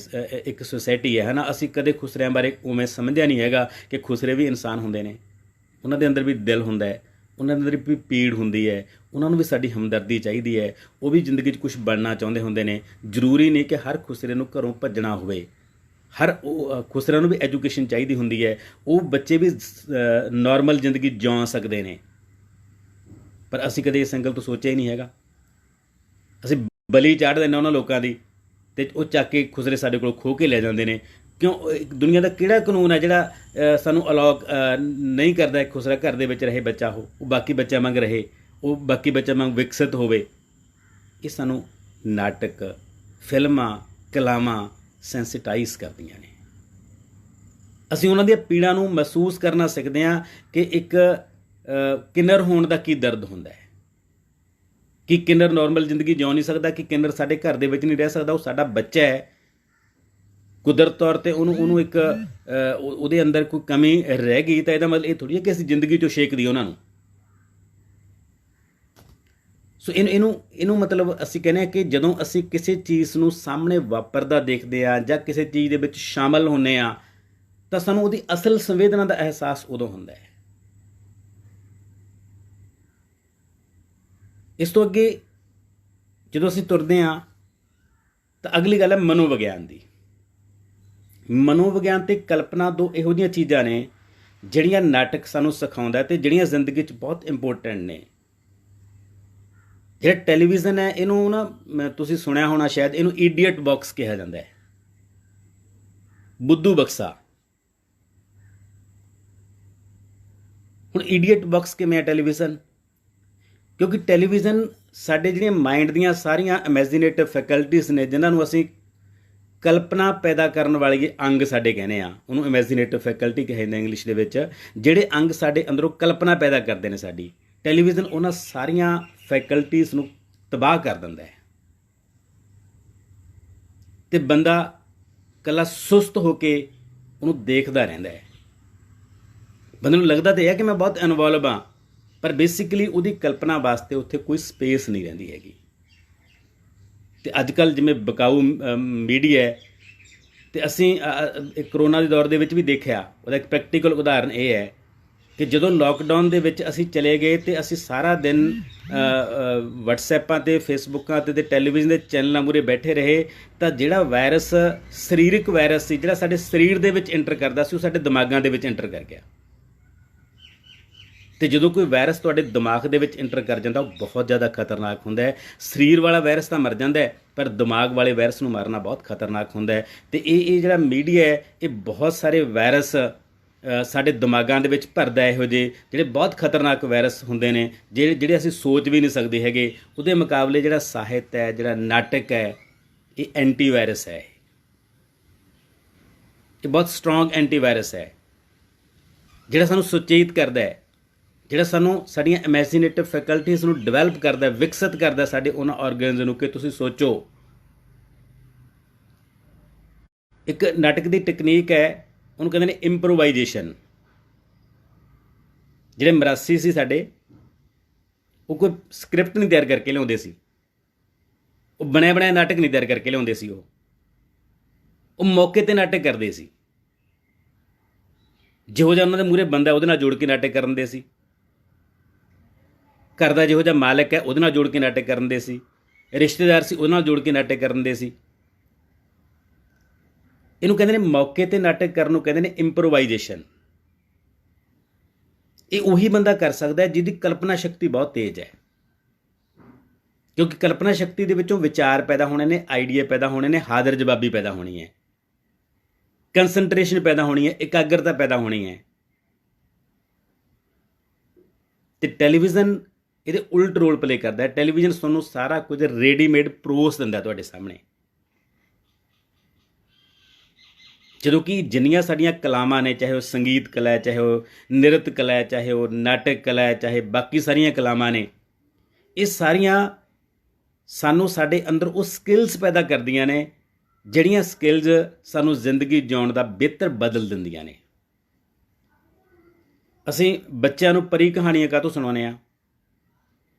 ਇੱਕ ਸੁਸਾਇਟੀ ਹੈ ਨਾ, ਅਸੀਂ ਕਦੇ ਖੁਸਰਿਆਂ ਬਾਰੇ ਉਵੇਂ ਸਮਝਿਆ ਨਹੀਂ ਹੈਗਾ ਕਿ ਖੁਸਰੇ ਵੀ ਇਨਸਾਨ ਹੁੰਦੇ ਨੇ, ਉਹਨਾਂ ਦੇ ਅੰਦਰ ਵੀ ਦਿਲ ਹੁੰਦਾ ਹੈ, ਉਹਨਾਂ ਦੇ ਅੰਦਰ ਵੀ ਪੀੜ ਹੁੰਦੀ ਹੈ, ਉਹਨਾਂ ਨੂੰ ਵੀ ਸਾਡੀ ਹਮਦਰਦੀ ਚਾਹੀਦੀ ਹੈ, ਉਹ ਵੀ ਜ਼ਿੰਦਗੀ 'ਚ ਕੁਛ ਬਣਨਾ ਚਾਹੁੰਦੇ ਹੁੰਦੇ ਨੇ। ਜ਼ਰੂਰੀ ਨਹੀਂ ਕਿ ਹਰ ਖੁਸਰੇ ਨੂੰ ਘਰੋਂ ਭੱਜਣਾ ਹੋਵੇ, ਹਰ ਖੁਸਰਿਆਂ ਨੂੰ ਵੀ ਐਜੂਕੇਸ਼ਨ ਚਾਹੀਦੀ ਹੁੰਦੀ ਹੈ, ਉਹ ਬੱਚੇ ਵੀ ਨੋਰਮਲ ਜ਼ਿੰਦਗੀ ਜਿਉਂ ਸਕਦੇ ਨੇ। ਪਰ ਅਸੀਂ ਕਦੇ ਇਸ ਐਂਗਲ ਤੋਂ ਸੋਚਿਆ ਹੀ ਨਹੀਂ ਹੈਗਾ। ਅਸੀਂ ਬਲੀ ਚਾੜ ਦਿੰਦੇ ਉਹਨਾਂ ਲੋਕਾਂ ਦੀ ਅਤੇ ਉਹ ਚੱਕ ਕੇ ਖੁਸਰੇ ਸਾਡੇ ਕੋਲ ਖੋਹ ਕੇ ਲੈ ਜਾਂਦੇ ਨੇ। ਕਿਉਂ? ਦੁਨੀਆ ਦਾ ਕਿਹੜਾ ਕਾਨੂੰਨ ਹੈ ਜਿਹੜਾ ਸਾਨੂੰ ਅਲਾਉ ਨਹੀਂ ਕਰਦਾ ਇੱਕ ਖੁਸਰਾ ਘਰ ਦੇ ਵਿੱਚ ਰਹੇ ਬੱਚਾ, ਉਹ ਬਾਕੀ ਬੱਚਿਆਂ ਵਾਂਗ ਰਹੇ, ਉਹ ਬਾਕੀ ਬੱਚਿਆਂ ਵਾਂਗ ਵਿਕਸਿਤ ਹੋਵੇ। ਇਹ ਸਾਨੂੰ ਨਾਟਕ, ਫਿਲਮਾਂ, ਕਲਾਵਾਂ ਸੈਂਸਿਟਾਈਜ਼ ਕਰਦੀਆਂ ਨੇ। ਅਸੀਂ ਉਹਨਾਂ ਦੀਆਂ ਪੀੜਾਂ ਨੂੰ ਮਹਿਸੂਸ ਕਰਨਾ ਸਿੱਖਦੇ ਹਾਂ ਕਿ ਇੱਕ ਕਿੰਨਰ ਹੋਣ ਦਾ ਕੀ ਦਰਦ ਹੁੰਦਾ ਹੈ, ਕਿ ਕਿੰਨਰ ਨੋਰਮਲ ਜ਼ਿੰਦਗੀ ਜਿਉ ਨਹੀਂ ਸਕਦਾ, ਕਿ ਕਿੰਨਰ ਸਾਡੇ ਘਰ ਦੇ ਵਿੱਚ ਨਹੀਂ ਰਹਿ ਸਕਦਾ। ਉਹ ਸਾਡਾ ਬੱਚਾ ਹੈ, ਕੁਦਰਤ ਤੌਰ 'ਤੇ ਉਹਨੂੰ ਇੱਕ ਉਹਦੇ ਅੰਦਰ ਕੋਈ ਕਮੀ ਰਹਿ ਗਈ ਤਾਂ ਇਹਦਾ ਮਤਲਬ ਇਹ ਥੋੜ੍ਹੀ ਹੈ ਕਿ ਅਸੀਂ ਜ਼ਿੰਦਗੀ 'ਚੋਂ ਛੇਕ ਦਈਏ ਉਹਨਾਂ ਨੂੰ। ਸੋ ਇਹਨੂੰ ਮਤਲਬ ਅਸੀਂ ਕਹਿੰਦੇ ਹਾਂ ਕਿ ਜਦੋਂ ਅਸੀਂ ਕਿਸੇ ਚੀਜ਼ ਨੂੰ ਸਾਹਮਣੇ ਵਾਪਰਦਾ ਦੇਖਦੇ ਹਾਂ ਜਾਂ ਕਿਸੇ ਚੀਜ਼ ਦੇ ਵਿੱਚ ਸ਼ਾਮਲ ਹੁੰਦੇ ਹਾਂ ਤਾਂ ਸਾਨੂੰ ਉਹਦੀ ਅਸਲ ਸੰਵੇਦਨਾ ਦਾ ਅਹਿਸਾਸ ਉਦੋਂ ਹੁੰਦਾ ਹੈ। ਇਸ ਤੋਂ ਅੱਗੇ ਜਦੋਂ ਅਸੀਂ ਤੁਰਦੇ ਹਾਂ ਤਾਂ ਅਗਲੀ ਗੱਲ ਹੈ ਮਨੋਵਿਗਿਆਨ ਦੀ। ਮਨੋਵਿਗਿਆਨ ਅਤੇ ਕਲਪਨਾ ਦੋ ਇਹੋ ਜਿਹੀਆਂ ਚੀਜ਼ਾਂ ਨੇ ਜਿਹੜੀਆਂ ਨਾਟਕ ਸਾਨੂੰ ਸਿਖਾਉਂਦਾ ਅਤੇ ਜਿਹੜੀਆਂ ਜ਼ਿੰਦਗੀ 'ਚ ਬਹੁਤ ਇੰਪੋਰਟੈਂਟ ਨੇ। ਜਿਹੜਾ ਟੈਲੀਵਿਜ਼ਨ ਹੈ ਇਹਨੂੰ ਨਾ ਤੁਸੀਂ ਸੁਣਿਆ ਹੋਣਾ ਸ਼ਾਇਦ, ਇਹਨੂੰ ਈਡੀਅਟ ਬਾਕਸ ਕਿਹਾ ਜਾਂਦਾ ਹੈ, ਬੁੱਧੂ ਬਕਸਾ। ਹੁਣ ਈਡੀਅਟ ਬਾਕਸ ਕਿਵੇਂ ਹੈ ਟੈਲੀਵਿਜ਼ਨ? ਕਿਉਂਕਿ ਟੈਲੀਵਿਜ਼ਨ ਸਾਡੇ ਜਿਹੜੀਆਂ ਮਾਈਂਡ ਦੀਆਂ ਸਾਰੀਆਂ ਇਮੈਜੀਨੇਟਿਵ ਫੈਕਲਟੀਜ਼ ਨੇ, ਜਿਨ੍ਹਾਂ ਨੂੰ ਅਸੀਂ ਕਲਪਨਾ ਪੈਦਾ ਕਰਨ ਵਾਲੇ ਅੰਗ ਸਾਡੇ ਕਹਿੰਦੇ ਆ, ਉਹਨੂੰ ਇਮੈਜੀਨੇਟਿਵ ਫੈਕਲਟੀ ਕਿਹਾ ਜਾਂਦਾ ਇੰਗਲਿਸ਼ ਦੇ ਵਿੱਚ। ਜਿਹੜੇ ਅੰਗ ਸਾਡੇ ਅੰਦਰੋਂ ਕਲਪਨਾ ਪੈਦਾ ਕਰਦੇ ਨੇ ਸਾਡੀ, ਟੈਲੀਵਿਜ਼ਨ ਉਹਨਾਂ ਸਾਰੀਆਂ ਫੈਕਲਟੀਜ਼ ਨੂੰ ਤਬਾਹ ਕਰ ਦਿੰਦਾ ਹੈ ਅਤੇ ਬੰਦਾ ਇਕੱਲਾ ਸੁਸਤ ਹੋ ਕੇ ਉਹਨੂੰ ਦੇਖਦਾ ਰਹਿੰਦਾ ਹੈ। ਬੰਦੇ ਨੂੰ ਲੱਗਦਾ ਤਾਂ ਇਹ ਹੈ ਕਿ ਮੈਂ ਬਹੁਤ ਇਨਵੋਲਵ ਹਾਂ, ਪਰ ਬੇਸਿਕਲੀ ਉਹਦੀ ਕਲਪਨਾ ਵਾਸਤੇ ਉੱਥੇ ਕੋਈ ਸਪੇਸ ਨਹੀਂ ਰਹਿੰਦੀ ਹੈਗੀ। ਅਤੇ ਅੱਜ ਕੱਲ੍ਹ ਜਿਵੇਂ ਵਿਕਾਊ ਮੀਡੀਆ ਹੈ, ਅਤੇ ਅਸੀਂ ਕਰੋਨਾ ਦੇ ਦੌਰ ਦੇ ਵਿੱਚ ਵੀ ਦੇਖਿਆ। ਉਹਦਾ ਇੱਕ ਪ੍ਰੈਕਟੀਕਲ ਉਦਾਹਰਨ ਇਹ ਹੈ ਕਿ ਜਦੋਂ ਲੋਕਡਾਊਨ ਦੇ ਵਿੱਚ ਅਸੀਂ ਚਲੇ ਗਏ ਅਤੇ ਅਸੀਂ ਸਾਰਾ ਦਿਨ ਵਟਸਐਪਾਂ 'ਤੇ, ਫੇਸਬੁੱਕਾਂ 'ਤੇ ਟੈਲੀਵਿਜ਼ਨ ਦੇ ਚੈਨਲਾਂ ਮੂਹਰੇ ਬੈਠੇ ਰਹੇ, ਤਾਂ ਜਿਹੜਾ ਵਾਇਰਸ ਸਰੀਰਕ ਵਾਇਰਸ ਸੀ, ਜਿਹੜਾ ਸਾਡੇ ਸਰੀਰ ਦੇ ਵਿੱਚ ਐਂਟਰ ਕਰਦਾ ਸੀ, ਉਹ ਸਾਡੇ ਦਿਮਾਗਾਂ ਦੇ ਵਿੱਚ ਐਂਟਰ ਕਰ ਗਿਆ। ਤੇ ਜਦੋਂ ਕੋਈ ਵਾਇਰਸ ਤੁਹਾਡੇ ਦਿਮਾਗ ਦੇ ਵਿੱਚ ਇੰਟਰ ਕਰ ਜਾਂਦਾ ਉਹ ਬਹੁਤ ਜ਼ਿਆਦਾ ਖਤਰਨਾਕ ਹੁੰਦਾ ਹੈ। ਸਰੀਰ ਵਾਲਾ ਵਾਇਰਸ ਤਾਂ ਮਰ ਜਾਂਦਾ ਹੈ, ਪਰ ਦਿਮਾਗ ਵਾਲੇ ਵਾਇਰਸ ਨੂੰ ਮਾਰਨਾ ਬਹੁਤ ਖਤਰਨਾਕ ਹੁੰਦਾ ਹੈ। ਤੇ ਇਹ ਜਿਹੜਾ ਮੀਡੀਆ ਹੈ ਇਹ ਬਹੁਤ ਸਾਰੇ ਵਾਇਰਸ ਸਾਡੇ ਦਿਮਾਗਾਂ ਦੇ ਵਿੱਚ ਭਰਦਾ, ਇਹੋ ਜਿਹੇ ਜਿਹੜੇ ਬਹੁਤ ਖਤਰਨਾਕ ਵਾਇਰਸ ਹੁੰਦੇ ਨੇ, ਜਿਹੜੇ ਅਸੀਂ ਸੋਚ ਵੀ ਨਹੀਂ ਸਕਦੇ ਹੈਗੇ। ਉਹਦੇ ਮੁਕਾਬਲੇ ਜਿਹੜਾ ਸਾਹਿਤ ਹੈ, ਜਿਹੜਾ ਨਾਟਕ ਹੈ, ਇਹ ਐਂਟੀ ਵਾਇਰਸ ਹੈ। ਇਹ ਬਹੁਤ ਸਟਰੋਂਗ ਐਂਟੀ ਵਾਇਰਸ ਹੈ ਜਿਹੜਾ ਸਾਨੂੰ ਸੁਚੇਤ ਕਰਦਾ ਹੈ, ਜਿਹੜਾ ਸਾਨੂੰ ਸਾਡੀਆਂ ਇਮੈਜੀਨੇਟਿਵ ਫੈਕਲਟੀਜ਼ ਨੂੰ ਡਿਵੈਲਪ ਕਰਦਾ, ਵਿਕਸਿਤ ਕਰਦਾ ਸਾਡੇ ਉਹਨਾਂ ਆਰਗਨਸ ਨੂੰ ਕਿ ਤੁਸੀਂ ਸੋਚੋ। ਇੱਕ ਨਾਟਕ ਦੀ ਟੈਕਨੀਕ ਹੈ, ਉਹਨੂੰ ਕਹਿੰਦੇ ਨੇ ਇੰਪਰੋਵਾਈਜੇਸ਼ਨ। ਜਿਹੜੇ ਮਰਾਸੀ ਸੀ ਸਾਡੇ, ਉਹ ਕੋਈ ਸਕ੍ਰਿਪਟ ਨਹੀਂ ਤਿਆਰ ਕਰਕੇ ਲਿਆਉਂਦੇ ਸੀ, ਉਹ ਬਣਿਆ ਬਣਾਇਆ ਨਾਟਕ ਨਹੀਂ ਤਿਆਰ ਕਰਕੇ ਲਿਆਉਂਦੇ ਸੀ। ਉਹ ਮੌਕੇ 'ਤੇ ਨਾਟਕ ਕਰਦੇ ਸੀ। ਜਿਹੋ ਜਿਹਾ ਉਹਨਾਂ ਦੇ ਮੂਹਰੇ ਬੰਦਾ ਉਹਦੇ ਨਾਲ ਜੋੜ ਕੇ ਨਾਟਕ ਕਰਨ ਦੇ ਸੀ। ਘਰ ਦਾ ਜਿਹੋ ਜਿਹਾ ਮਾਲਕ ਹੈ ਉਹਦੇ ਨਾਲ ਜੋੜ ਕੇ ਨਾਟਕ ਕਰਨ ਦੇ ਸੀ। ਰਿਸ਼ਤੇਦਾਰ ਸੀ ਉਹਦੇ ਨਾਲ ਜੋੜ ਕੇ ਨਾਟਕ ਕਰਨ ਦੇ ਸੀ। ਇਹਨੂੰ ਕਹਿੰਦੇ ਨੇ ਮੌਕੇ 'ਤੇ ਨਾਟਕ ਕਰਨ ਨੂੰ ਕਹਿੰਦੇ ਨੇ ਇੰਪਰੋਵਾਈਜੇਸ਼ਨ। ਇਹ ਉਹੀ ਬੰਦਾ ਕਰ ਸਕਦਾ ਹੈ ਜਿਹਦੀ ਕਲਪਨਾ ਸ਼ਕਤੀ ਬਹੁਤ ਤੇਜ਼ ਹੈ, ਕਿਉਂਕਿ ਕਲਪਨਾ ਸ਼ਕਤੀ ਦੇ ਵਿੱਚੋਂ ਵਿਚਾਰ ਪੈਦਾ ਹੋਣੇ ਨੇ, ਆਈਡੀਆ ਪੈਦਾ ਹੋਣੇ ਨੇ, ਹਾਜ਼ਰ ਜਵਾਬੀ ਪੈਦਾ ਹੋਣੀ ਹੈ, ਕੰਸਨਟ੍ਰੇਸ਼ਨ ਪੈਦਾ ਹੋਣੀ ਹੈ, ਇਕਾਗਰਤਾ ਪੈਦਾ ਹੋਣੀ ਹੈ। ਤੇ ਟੈਲੀਵਿਜ਼ਨ ਇਹਦੇ ਉਲਟ ਰੋਲ ਪਲੇ ਕਰਦਾ ਹੈ। ਟੈਲੀਵਿਜ਼ਨ ਤੁਹਾਨੂੰ ਸਾਰਾ ਕੁਝ ਰੈਡੀਮੇਡ ਪਰੋਸ ਦਿੰਦਾ ਤੁਹਾਡੇ ਸਾਹਮਣੇ, ਜਦੋਂ ਕਿ ਜਿੰਨੀਆਂ ਸਾਡੀਆਂ ਕਲਾਵਾਂ ਨੇ, ਚਾਹੇ ਉਹ ਸੰਗੀਤ ਕਲਾ ਹੈ, ਚਾਹੇ ਉਹ ਨ੍ਰਿਤ ਕਲਾ ਹੈ, ਚਾਹੇ ਉਹ ਨਾਟਕ ਕਲਾ ਹੈ, ਚਾਹੇ ਬਾਕੀ ਸਾਰੀਆਂ ਕਲਾਵਾਂ ਨੇ, ਇਹ ਸਾਰੀਆਂ ਸਾਨੂੰ ਸਾਡੇ ਅੰਦਰ ਉਹ ਸਕਿੱਲਸ ਪੈਦਾ ਕਰਦੀਆਂ ਨੇ ਜਿਹੜੀਆਂ ਸਕਿੱਲਸ ਸਾਨੂੰ ਜ਼ਿੰਦਗੀ ਜਿਉਣ ਦਾ ਬਿਹਤਰ ਬਦਲ ਦਿੰਦੀਆਂ ਨੇ। ਅਸੀਂ ਬੱਚਿਆਂ ਨੂੰ ਪਰੀ ਕਹਾਣੀਆਂ ਕਾਹਤੋਂ ਸੁਣਾਉਂਦੇ ਹਾਂ?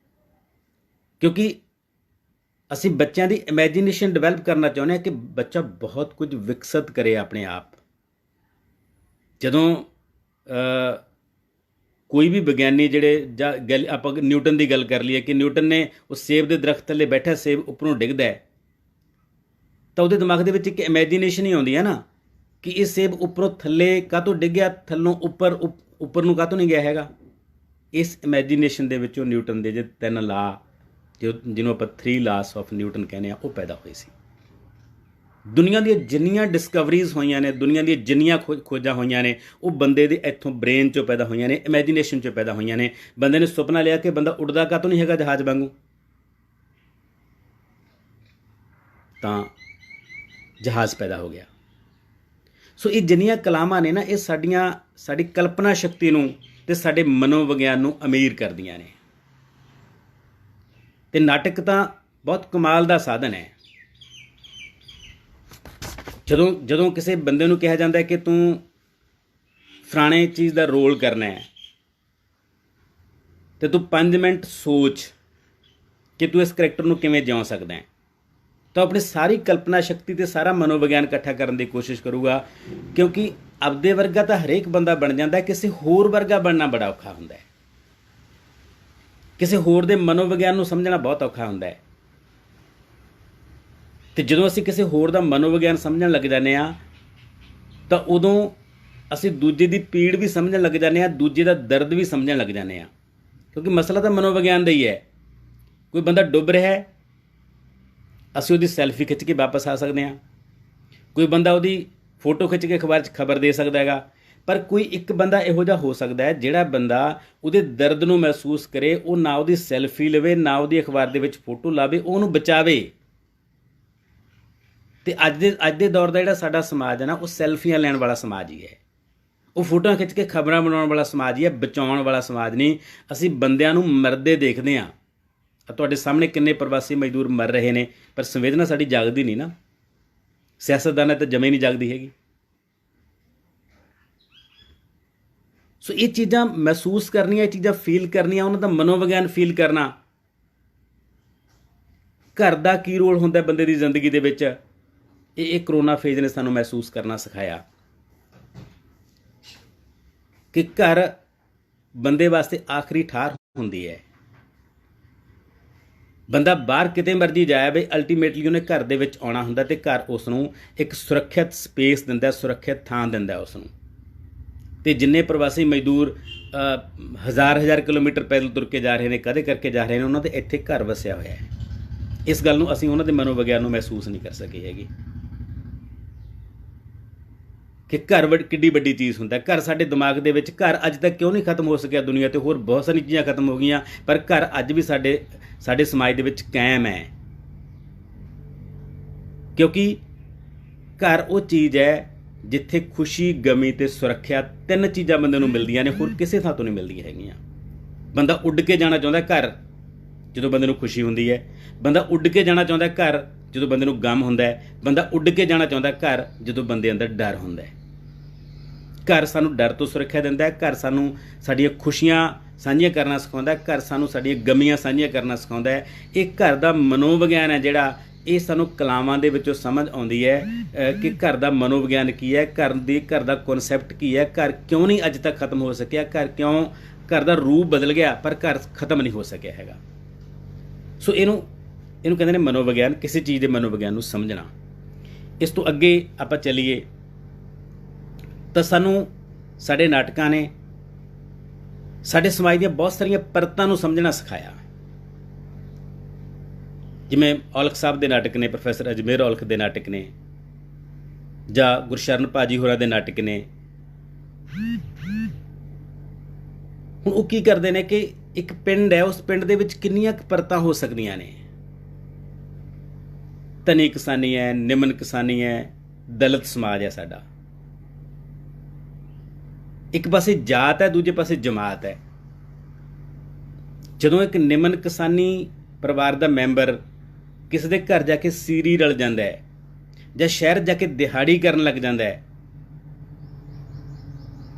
ਕਿਉਂਕਿ ਅਸੀਂ ਬੱਚਿਆਂ ਦੀ ਇਮੈਜੀਨੇਸ਼ਨ ਡਿਵੈਲਪ ਕਰਨਾ ਚਾਹੁੰਦੇ ਹਾਂ ਕਿ ਬੱਚਾ ਬਹੁਤ ਕੁਝ ਵਿਕਸਿਤ ਕਰੇ ਆਪਣੇ ਆਪ। ਜਦੋਂ ਕੋਈ ਵੀ ਵਿਗਿਆਨੀ ਜਿਹੜੇ ਜਾਂ ਗੱਲ ਆਪਾਂ ਨਿਊਟਨ ਦੀ ਗੱਲ ਕਰ ਲਈਏ ਕਿ ਨਿਊਟਨ ਨੇ ਉਹ ਸੇਬ ਦੇ ਦਰਖਤ ਥੱਲੇ ਬੈਠਾ, ਸੇਬ ਉੱਪਰੋਂ ਡਿੱਗਦਾ ਹੈ, ਤਾਂ ਉਹਦੇ ਦਿਮਾਗ ਦੇ ਵਿੱਚ ਇੱਕ ਇਮੈਜੀਨੇਸ਼ਨ ਹੀ ਆਉਂਦੀ ਹੈ ਨਾ ਕਿ ਇਹ ਸੇਬ ਉੱਪਰੋਂ ਥੱਲੇ ਕਾਹਤੋਂ ਡਿੱਗਿਆ, ਥੱਲੋਂ ਉੱਪਰ ਨੂੰ ਕਾਹਤੋਂ ਨਹੀਂ ਗਿਆ ਹੈਗਾ। ਇਸ ਇਮੈਜੀਨੇਸ਼ਨ ਦੇ ਵਿੱਚੋਂ ਨਿਊਟਨ ਦੇ ਜੇ 3 ਲਾ, ਜਿਹਨੂੰ ਆਪਾਂ 3 ਲਾਸ ਆਫ ਨਿਊਟਨ ਕਹਿੰਦੇ ਆ, ਉਹ ਪੈਦਾ ਹੋਏ ਸੀ। ਦੁਨੀਆ ਦੀਆਂ ਜਿੰਨੀਆਂ ਡਿਸਕਵਰੀਜ਼ ਹੋਈਆਂ ਨੇ, ਦੁਨੀਆ ਦੀਆਂ ਜਿੰਨੀਆਂ ਖੋਜਾਂ ਹੋਈਆਂ ਨੇ, ਉਹ ਬੰਦੇ ਦੇ ਇੱਥੋਂ ਬ੍ਰੇਨ 'ਚੋਂ ਪੈਦਾ ਹੋਈਆਂ ਨੇ, ਇਮੈਜੀਨੇਸ਼ਨ 'ਚੋਂ ਪੈਦਾ ਹੋਈਆਂ ਨੇ। ਬੰਦੇ ਨੇ ਸੁਪਨਾ ਲਿਆ ਕਿ ਬੰਦਾ ਉੱਡਦਾ ਕਾਹਤੋਂ ਨਹੀਂ ਹੈਗਾ ਜਹਾਜ਼ ਵਾਂਗੂ, ਤਾਂ ਜਹਾਜ਼ ਪੈਦਾ ਹੋ ਗਿਆ। ਸੋ ਇਹ ਜਿੰਨੀਆਂ ਕਲਾਵਾਂ ਨੇ ਨਾ, ਇਹ ਸਾਡੀ ਕਲਪਨਾ ਸ਼ਕਤੀ ਨੂੰ ਤੇ ਸਾਡੇ ਮਨੋਵਿਗਿਆਨ ਨੂੰ ਅਮੀਰ ਕਰਦੀਆਂ ਨੇ। ਤੇ ਨਾਟਕ ਤਾਂ ਬਹੁਤ ਕਮਾਲ ਦਾ ਸਾਧਨ ਹੈ। ਜਦੋਂ ਕਿਸੇ ਬੰਦੇ ਨੂੰ ਕਿਹਾ ਜਾਂਦਾ ਹੈ ਕਿ ਤੂੰ ਫਲਾਣੇ ਚੀਜ਼ ਦਾ ਰੋਲ ਕਰਨਾ ਹੈ ਤੇ ਤੂੰ 5 ਮਿੰਟ ਸੋਚ ਕਿ ਤੂੰ ਇਸ ਕਰੈਕਟਰ ਨੂੰ ਕਿਵੇਂ ਜਿਉਂ ਸਕਦਾ ਹੈ, ਤਾਂ ਆਪਣੀ ਸਾਰੀ ਕਲਪਨਾ ਸ਼ਕਤੀ ਤੇ ਸਾਰਾ ਮਨੋਵਿਗਿਆਨ ਇਕੱਠਾ ਕਰਨ ਦੀ ਕੋਸ਼ਿਸ਼ ਕਰੂਗਾ। ਕਿਉਂਕਿ ਆਪਦੇ ਵਰਗਾ ਤਾਂ ਹਰੇਕ ਬੰਦਾ ਬਣ ਜਾਂਦਾ ਹੈ, ਕਿਸੇ ਹੋਰ ਵਰਗਾ ਬਣਨਾ ਬੜਾ ਔਖਾ ਹੁੰਦਾ ਹੈ। ਕਿਸੇ ਹੋਰ ਦੇ ਮਨੋਵਿਗਿਆਨ ਨੂੰ ਸਮਝਣਾ ਬਹੁਤ ਔਖਾ ਹੁੰਦਾ ਹੈ। ਤੇ ਜਦੋਂ ਅਸੀਂ ਕਿਸੇ ਹੋਰ ਦਾ ਮਨੋਵਿਗਿਆਨ ਸਮਝਣ ਲੱਗ ਜਾਂਦੇ ਹਾਂ ਤਾਂ ਉਦੋਂ ਅਸੀਂ ਦੂਜੇ ਦੀ ਪੀੜ ਵੀ ਸਮਝਣ ਲੱਗ ਜਾਂਦੇ ਹਾਂ, ਦੂਜੇ ਦਾ ਦਰਦ ਵੀ ਸਮਝਣ ਲੱਗ ਜਾਂਦੇ ਹਾਂ। ਕਿਉਂਕਿ ਮਸਲਾ ਤਾਂ ਮਨੋਵਿਗਿਆਨ ਦਾ ਹੀ ਹੈ। ਕੋਈ ਬੰਦਾ ਡੁੱਬ ਰਿਹਾ ਹੈ, ਅਸੀਂ ਉਹਦੀ ਸੈਲਫੀ ਖਿੱਚ ਕੇ ਵਾਪਸ ਆ ਸਕਦੇ ਹਾਂ। ਕੋਈ ਬੰਦਾ ਉਹਦੀ ਫੋਟੋ ਖਿੱਚ ਕੇ ਅਖਬਾਰ 'ਚ ਖਬਰ ਦੇ ਸਕਦਾ ਹੈਗਾ। ਪਰ ਕੋਈ ਇੱਕ ਬੰਦਾ ਇਹੋ ਜਿਹਾ ਹੋ ਸਕਦਾ ਹੈ ਜਿਹੜਾ ਬੰਦਾ ਉਹਦੇ ਦਰਦ ਨੂੰ ਮਹਿਸੂਸ ਕਰੇ, ਉਹ ਨਾ ਉਹਦੀ ਸੈਲਫੀ ਲਵੇ, ਨਾ ਉਹਦੀ ਅਖਬਾਰ ਦੇ ਵਿੱਚ ਫੋਟੋ ਲਾਵੇ, ਉਹ ਉਹਨੂੰ ਬਚਾਵੇ। ਤੇ ਅੱਜ ਦੇ ਦੌਰ ਦਾ ਜਿਹੜਾ ਸਾਡਾ ਸਮਾਜ ਹੈ ਨਾ, ਉਹ ਸੈਲਫੀਆਂ ਲੈਣ ਵਾਲਾ ਸਮਾਜ ਹੀ ਹੈ। ਉਹ ਫੋਟੋਆਂ ਖਿੱਚ ਕੇ ਖਬਰਾਂ ਬਣਾਉਣ ਵਾਲਾ ਸਮਾਜ ਹੀ ਹੈ, ਬਚਾਉਣ ਵਾਲਾ ਸਮਾਜ ਨਹੀਂ। ਅਸੀਂ ਬੰਦਿਆਂ ਨੂੰ ਮਰਦੇ ਦੇਖਦੇ ਹਾਂ। ਤੁਹਾਡੇ ਸਾਹਮਣੇ ਕਿੰਨੇ ਪ੍ਰਵਾਸੀ ਮਜ਼ਦੂਰ ਮਰ ਰਹੇ ਨੇ, ਪਰ ਸੰਵੇਦਨਾ ਸਾਡੀ ਜਾਗਦੀ ਨਹੀਂ ਨਾ। ਸਿਆਸਤਦਾਨਾਂ ਤਾਂ ਜਮੇ ਨਹੀਂ ਜਾਗਦੀ ਹੈਗੀ। ਸੋ ਇਹ ਚੀਜ਼ਾਂ ਮਹਿਸੂਸ ਕਰਨੀਆਂ, ਇਹ ਚੀਜ਼ਾਂ ਫੀਲ ਕਰਨੀਆਂ, ਉਹਨਾਂ ਦਾ ਮਨੋਵਿਗਿਆਨ ਫੀਲ ਕਰਨਾ। ਘਰ ਦਾ ਕੀ ਰੋਲ ਹੁੰਦਾ ਬੰਦੇ ਦੀ ਜ਼ਿੰਦਗੀ ਦੇ ਵਿੱਚ, ਇਹ ਕਰੋਨਾ ਫੇਜ਼ ਨੇ ਸਾਨੂੰ ਮਹਿਸੂਸ ਕਰਨਾ ਸਿਖਾਇਆ ਕਿ ਘਰ ਬੰਦੇ ਵਾਸਤੇ ਆਖਰੀ ਠਾਹਰ ਹੁੰਦੀ ਹੈ। ਬੰਦਾ ਬਾਹਰ ਕਿਤੇ ਮਰਜ਼ੀ ਜਾਵੇ, ਅਲਟੀਮੇਟਲੀ ਉਹਨੇ ਘਰ ਦੇ ਵਿੱਚ ਆਉਣਾ ਹੁੰਦਾ ਤੇ ਘਰ ਉਸ ਨੂੰ ਇੱਕ ਸੁਰੱਖਿਅਤ ਸਪੇਸ ਦਿੰਦਾ, ਸੁਰੱਖਿਅਤ ਥਾਂ ਦਿੰਦਾ ਉਸ ਨੂੰ। ਤੇ ਜਿੰਨੇ ਪ੍ਰਵਾਸੀ ਮਜ਼ਦੂਰ ਹਜ਼ਾਰ ਹਜ਼ਾਰ ਕਿਲੋਮੀਟਰ ਪੈਦਲ ਤੁਰ ਕੇ ਜਾ ਰਹੇ ਨੇ, ਕਦੇ ਕਰਕੇ ਜਾ ਰਹੇ ਨੇ, ਉਹਨਾਂ ਦੇ ਇੱਥੇ ਘਰ ਵਸਿਆ ਹੋਇਆ ਹੈ। ਇਸ ਗੱਲ ਨੂੰ ਅਸੀਂ ਉਹਨਾਂ ਦੇ ਮਨੋਵਿਗਿਆਨ ਨੂੰ ਮਹਿਸੂਸ ਨਹੀਂ ਕਰ ਸਕੇ ਹੈਗੇ ਕਿ ਘਰ ਕਿੱਡੀ ਵੱਡੀ ਚੀਜ਼ ਹੁੰਦਾ। ਘਰ ਸਾਡੇ ਦਿਮਾਗ ਦੇ ਵਿੱਚ, ਘਰ ਅੱਜ ਤੱਕ ਕਿਉਂ ਨਹੀਂ ਖਤਮ ਹੋ ਸਕਿਆ ਦੁਨੀਆ ਤੇ, ਹੋਰ ਬਹੁਤ ਸਾਰੀਆਂ ਚੀਜ਼ਾਂ ਖਤਮ ਹੋ ਗਈਆਂ, ਪਰ ਘਰ ਅੱਜ ਵੀ ਸਾਡੇ ਸਮਾਜ ਦੇ ਵਿੱਚ ਕਾਇਮ ਹੈ। ਕਿਉਂਕਿ ਘਰ ਉਹ ਚੀਜ਼ ਹੈ ਜਿੱਥੇ ਖੁਸ਼ੀ, ਗਮੀ ਤੇ ਸੁਰੱਖਿਆ, ਤਿੰਨ ਚੀਜ਼ਾਂ ਬੰਦੇ ਨੂੰ ਮਿਲਦੀਆਂ ਨੇ, ਹੋਰ ਕਿਸੇ ਥਾਂ ਤੋਂ ਨਹੀਂ ਮਿਲਦੀਆਂ ਹੈਗੀਆਂ। ਬੰਦਾ ਉੱਡ ਕੇ ਜਾਣਾ ਚਾਹੁੰਦਾ ਘਰ ਜਦੋਂ ਬੰਦੇ ਨੂੰ ਖੁਸ਼ੀ ਹੁੰਦੀ ਹੈ, ਬੰਦਾ ਉੱਡ ਕੇ ਜਾਣਾ ਚਾਹੁੰਦਾ ਘਰ ਜਦੋਂ ਬੰਦੇ ਨੂੰ ਗਮ ਹੁੰਦਾ ਹੈ, ਬੰਦਾ ਉੱਡ ਕੇ ਜਾਣਾ ਚਾਹੁੰਦਾ ਘਰ ਜਦੋਂ ਬੰਦੇ ਅੰਦਰ ਡਰ ਹੁੰਦਾ ਹੈ। ਘਰ ਸਾਨੂੰ ਡਰ ਤੋਂ ਸੁਰੱਖਿਆ ਦਿੰਦਾ ਹੈ, ਘਰ ਸਾਨੂੰ ਸਾਡੀਆਂ ਖੁਸ਼ੀਆਂ ਸਾਂਝੀਆਂ ਕਰਨਾ ਸਿਖਾਉਂਦਾ ਹੈ, ਘਰ ਸਾਨੂੰ ਸਾਡੀਆਂ ਗਮੀਆਂ ਸਾਂਝੀਆਂ ਕਰਨਾ ਸਿਖਾਉਂਦਾ ਹੈ। ਇਹ ਘਰ ਦਾ ਮਨੋਵਿਗਿਆਨ ਹੈ ਜਿਹੜਾ, ਇਹ ਸਾਨੂੰ ਕਲਾਵਾਂ ਦੇ ਵਿੱਚੋਂ ਸਮਝ ਆਉਂਦੀ ਹੈ ਕਿ ਘਰ ਦਾ ਮਨੋਵਿਗਿਆਨ ਕੀ ਹੈ, ਘਰ ਦਾ ਕਨਸੈਪਟ ਕੀ ਹੈ, ਘਰ ਕਿਉਂ ਨਹੀਂ ਅੱਜ ਤੱਕ ਖਤਮ ਹੋ ਸਕਿਆ, ਘਰ ਦਾ ਰੂਪ ਬਦਲ ਗਿਆ ਪਰ ਘਰ ਖਤਮ ਨਹੀਂ ਹੋ ਸਕਿਆ ਹੈਗਾ। ਸੋ ਇਹਨੂੰ ਕਹਿੰਦੇ ਨੇ ਮਨੋਵਿਗਿਆਨ, ਕਿਸੇ ਚੀਜ਼ ਦੇ ਮਨੋਵਿਗਿਆਨ ਨੂੰ ਸਮਝਣਾ। ਇਸ ਤੋਂ ਅੱਗੇ ਆਪਾਂ ਚੱਲੀਏ ਤਾਂ ਸਾਨੂੰ ਸਾਡੇ ਨਾਟਕਾਂ ਨੇ ਸਾਡੇ ਸਮਾਜ ਦੀਆਂ ਬਹੁਤ ਸਾਰੀਆਂ ਪਰਤਾਂ ਨੂੰ ਸਮਝਣਾ ਸਿਖਾਇਆ। ਜਿਵੇਂ ਔਲਖ ਸਾਹਿਬ ਦੇ ਨਾਟਕ ਨੇ, ਪ੍ਰੋਫੈਸਰ ਅਜਮੇਰ ਔਲਖ ਦੇ ਨਾਟਕ ਨੇ, ਜਾਂ ਗੁਰਸ਼ਰਨ ਭਾਜੀ ਹੋਰਾਂ ਦੇ ਨਾਟਕ ਨੇ। ਹੁਣ ਉਹ ਕੀ ਕਰਦੇ ਨੇ ਕਿ ਇੱਕ ਪਿੰਡ ਹੈ, ਉਸ ਪਿੰਡ ਦੇ ਵਿੱਚ ਕਿੰਨੀਆਂ ਕੁ ਪਰਤਾਂ ਹੋ ਸਕਦੀਆਂ ਨੇ। ਧਨੀ ਕਿਸਾਨੀ ਹੈ, ਨਿਮਨ ਕਿਸਾਨੀ ਹੈ, ਦਲਿਤ ਸਮਾਜ ਹੈ ਸਾਡਾ। ਇੱਕ ਪਾਸੇ ਜਾਤ ਹੈ, ਦੂਜੇ ਪਾਸੇ ਜਮਾਤ ਹੈ। ਜਦੋਂ ਇੱਕ ਨਿਮਨ ਕਿਸਾਨੀ ਪਰਿਵਾਰ ਦਾ ਮੈਂਬਰ ਕਿਸੇ ਦੇ ਘਰ ਜਾ ਕੇ ਸੀਰੀ ਰਲ ਜਾਂਦਾ ਹੈ ਜਾਂ ਸ਼ਹਿਰ ਜਾ ਕੇ ਦਿਹਾੜੀ ਕਰਨ ਲੱਗ ਜਾਂਦਾ ਹੈ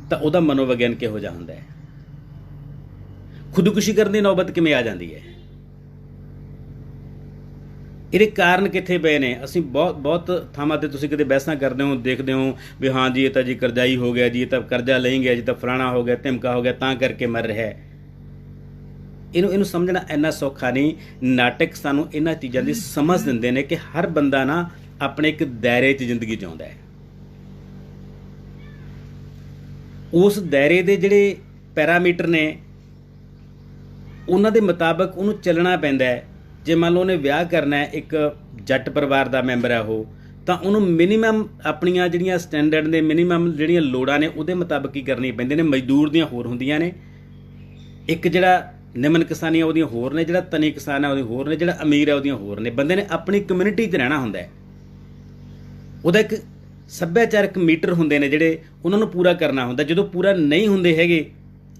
ਤਾਂ ਉਹਦਾ ਮਨੋਵਿਗਿਆਨ ਕਿਹੋ ਜਿਹਾ ਹੁੰਦਾ ਹੈ? ਖੁਦਕੁਸ਼ੀ ਕਰਨ ਦੀ ਨੌਬਤ ਕਿਵੇਂ ਆ ਜਾਂਦੀ ਹੈ? ਇਹਦੇ ਕਾਰਨ ਕਿੱਥੇ ਪਏ ਨੇ? ਅਸੀਂ ਬਹੁਤ ਥਾਵਾਂ ਤੇ ਤੁਸੀਂ ਕਿਤੇ ਬਹਿਸਾਂ ਕਰਦੇ ਹੋ, ਦੇਖਦੇ ਹੋ ਵੀ ਹਾਂ ਜੀ ਇਹ ਤਾਂ ਜੀ ਕਰਜ਼ਾਈ ਹੋ ਗਿਆ ਜੀ, ਇਹ ਤਾਂ ਕਰਜ਼ਾ ਲਈ ਗਿਆ ਜੀ, ਤਾਂ ਫਲਾਣਾ ਹੋ ਗਿਆ, ਧਮਕਾ ਹੋ ਗਿਆ, ਤਾਂ ਕਰਕੇ ਮਰ ਰਿਹਾ ਹੈ। ਇਹਨੂੰ ਸਮਝਣਾ ਇੰਨਾ ਸੌਖਾ ਨਹੀਂ। ਨਾਟਕ ਸਾਨੂੰ ਇਹਨਾਂ ਚੀਜ਼ਾਂ ਦੀ ਸਮਝ ਦਿੰਦੇ ਨੇ ਕਿ ਹਰ ਬੰਦਾ ਨਾ ਆਪਣੇ ਇੱਕ ਦਾਇਰੇ 'ਚ ਜ਼ਿੰਦਗੀ ਜਿਉਂਦਾ ਹੈ। ਉਸ ਦਾਇਰੇ ਦੇ ਜਿਹੜੇ ਪੈਰਾਮੀਟਰ ਨੇ ਉਹਨਾਂ ਦੇ ਮੁਤਾਬਕ ਉਹਨੂੰ ਚੱਲਣਾ ਪੈਂਦਾ ਹੈ। ਜੇ ਮੰਨ ਲਓ ਉਹਨੇ ਵਿਆਹ ਕਰਨਾ ਹੈ, ਇੱਕ ਜੱਟ ਪਰਿਵਾਰ ਦਾ ਮੈਂਬਰ ਹੈ ਉਹ, ਤਾਂ ਉਹਨੂੰ ਮਿਨੀਮਮ ਆਪਣੀਆਂ ਜਿਹੜੀਆਂ ਸਟੈਂਡਰਡ ਨੇ, ਮਿਨੀਮਮ ਜਿਹੜੀਆਂ ਲੋੜਾਂ ਨੇ ਉਹਦੇ ਮੁਤਾਬਕ ਹੀ ਕਰਨੀਆਂ ਪੈਂਦੀਆਂ ਨੇ। ਮਜ਼ਦੂਰ ਦੀਆਂ ਹੋਰ ਹੁੰਦੀਆਂ ਨੇ, ਇੱਕ ਜਿਹੜਾ ਨਿਮਨ ਕਿਸਾਨੀ ਹੈ ਉਹਦੀਆਂ ਹੋਰ ਨੇ, ਜਿਹੜਾ ਧਨੀ ਕਿਸਾਨ ਹੈ ਉਹਦੀ ਹੋਰ ਨੇ, ਜਿਹੜਾ ਅਮੀਰ ਹੈ ਉਹਦੀਆਂ ਹੋਰ ਨੇ। ਬੰਦੇ ਨੇ ਆਪਣੀ ਕਮਿਊਨਿਟੀ 'ਚ ਰਹਿਣਾ ਹੁੰਦਾ ਹੈ, ਉਹਦਾ ਇੱਕ ਸੱਭਿਆਚਾਰਕ ਮੀਟਰ ਹੁੰਦੇ ਨੇ ਜਿਹੜੇ ਉਹਨਾਂ ਨੂੰ ਪੂਰਾ ਕਰਨਾ ਹੁੰਦਾ। ਜਦੋਂ ਪੂਰਾ ਨਹੀਂ ਹੁੰਦੇ ਹੈਗੇ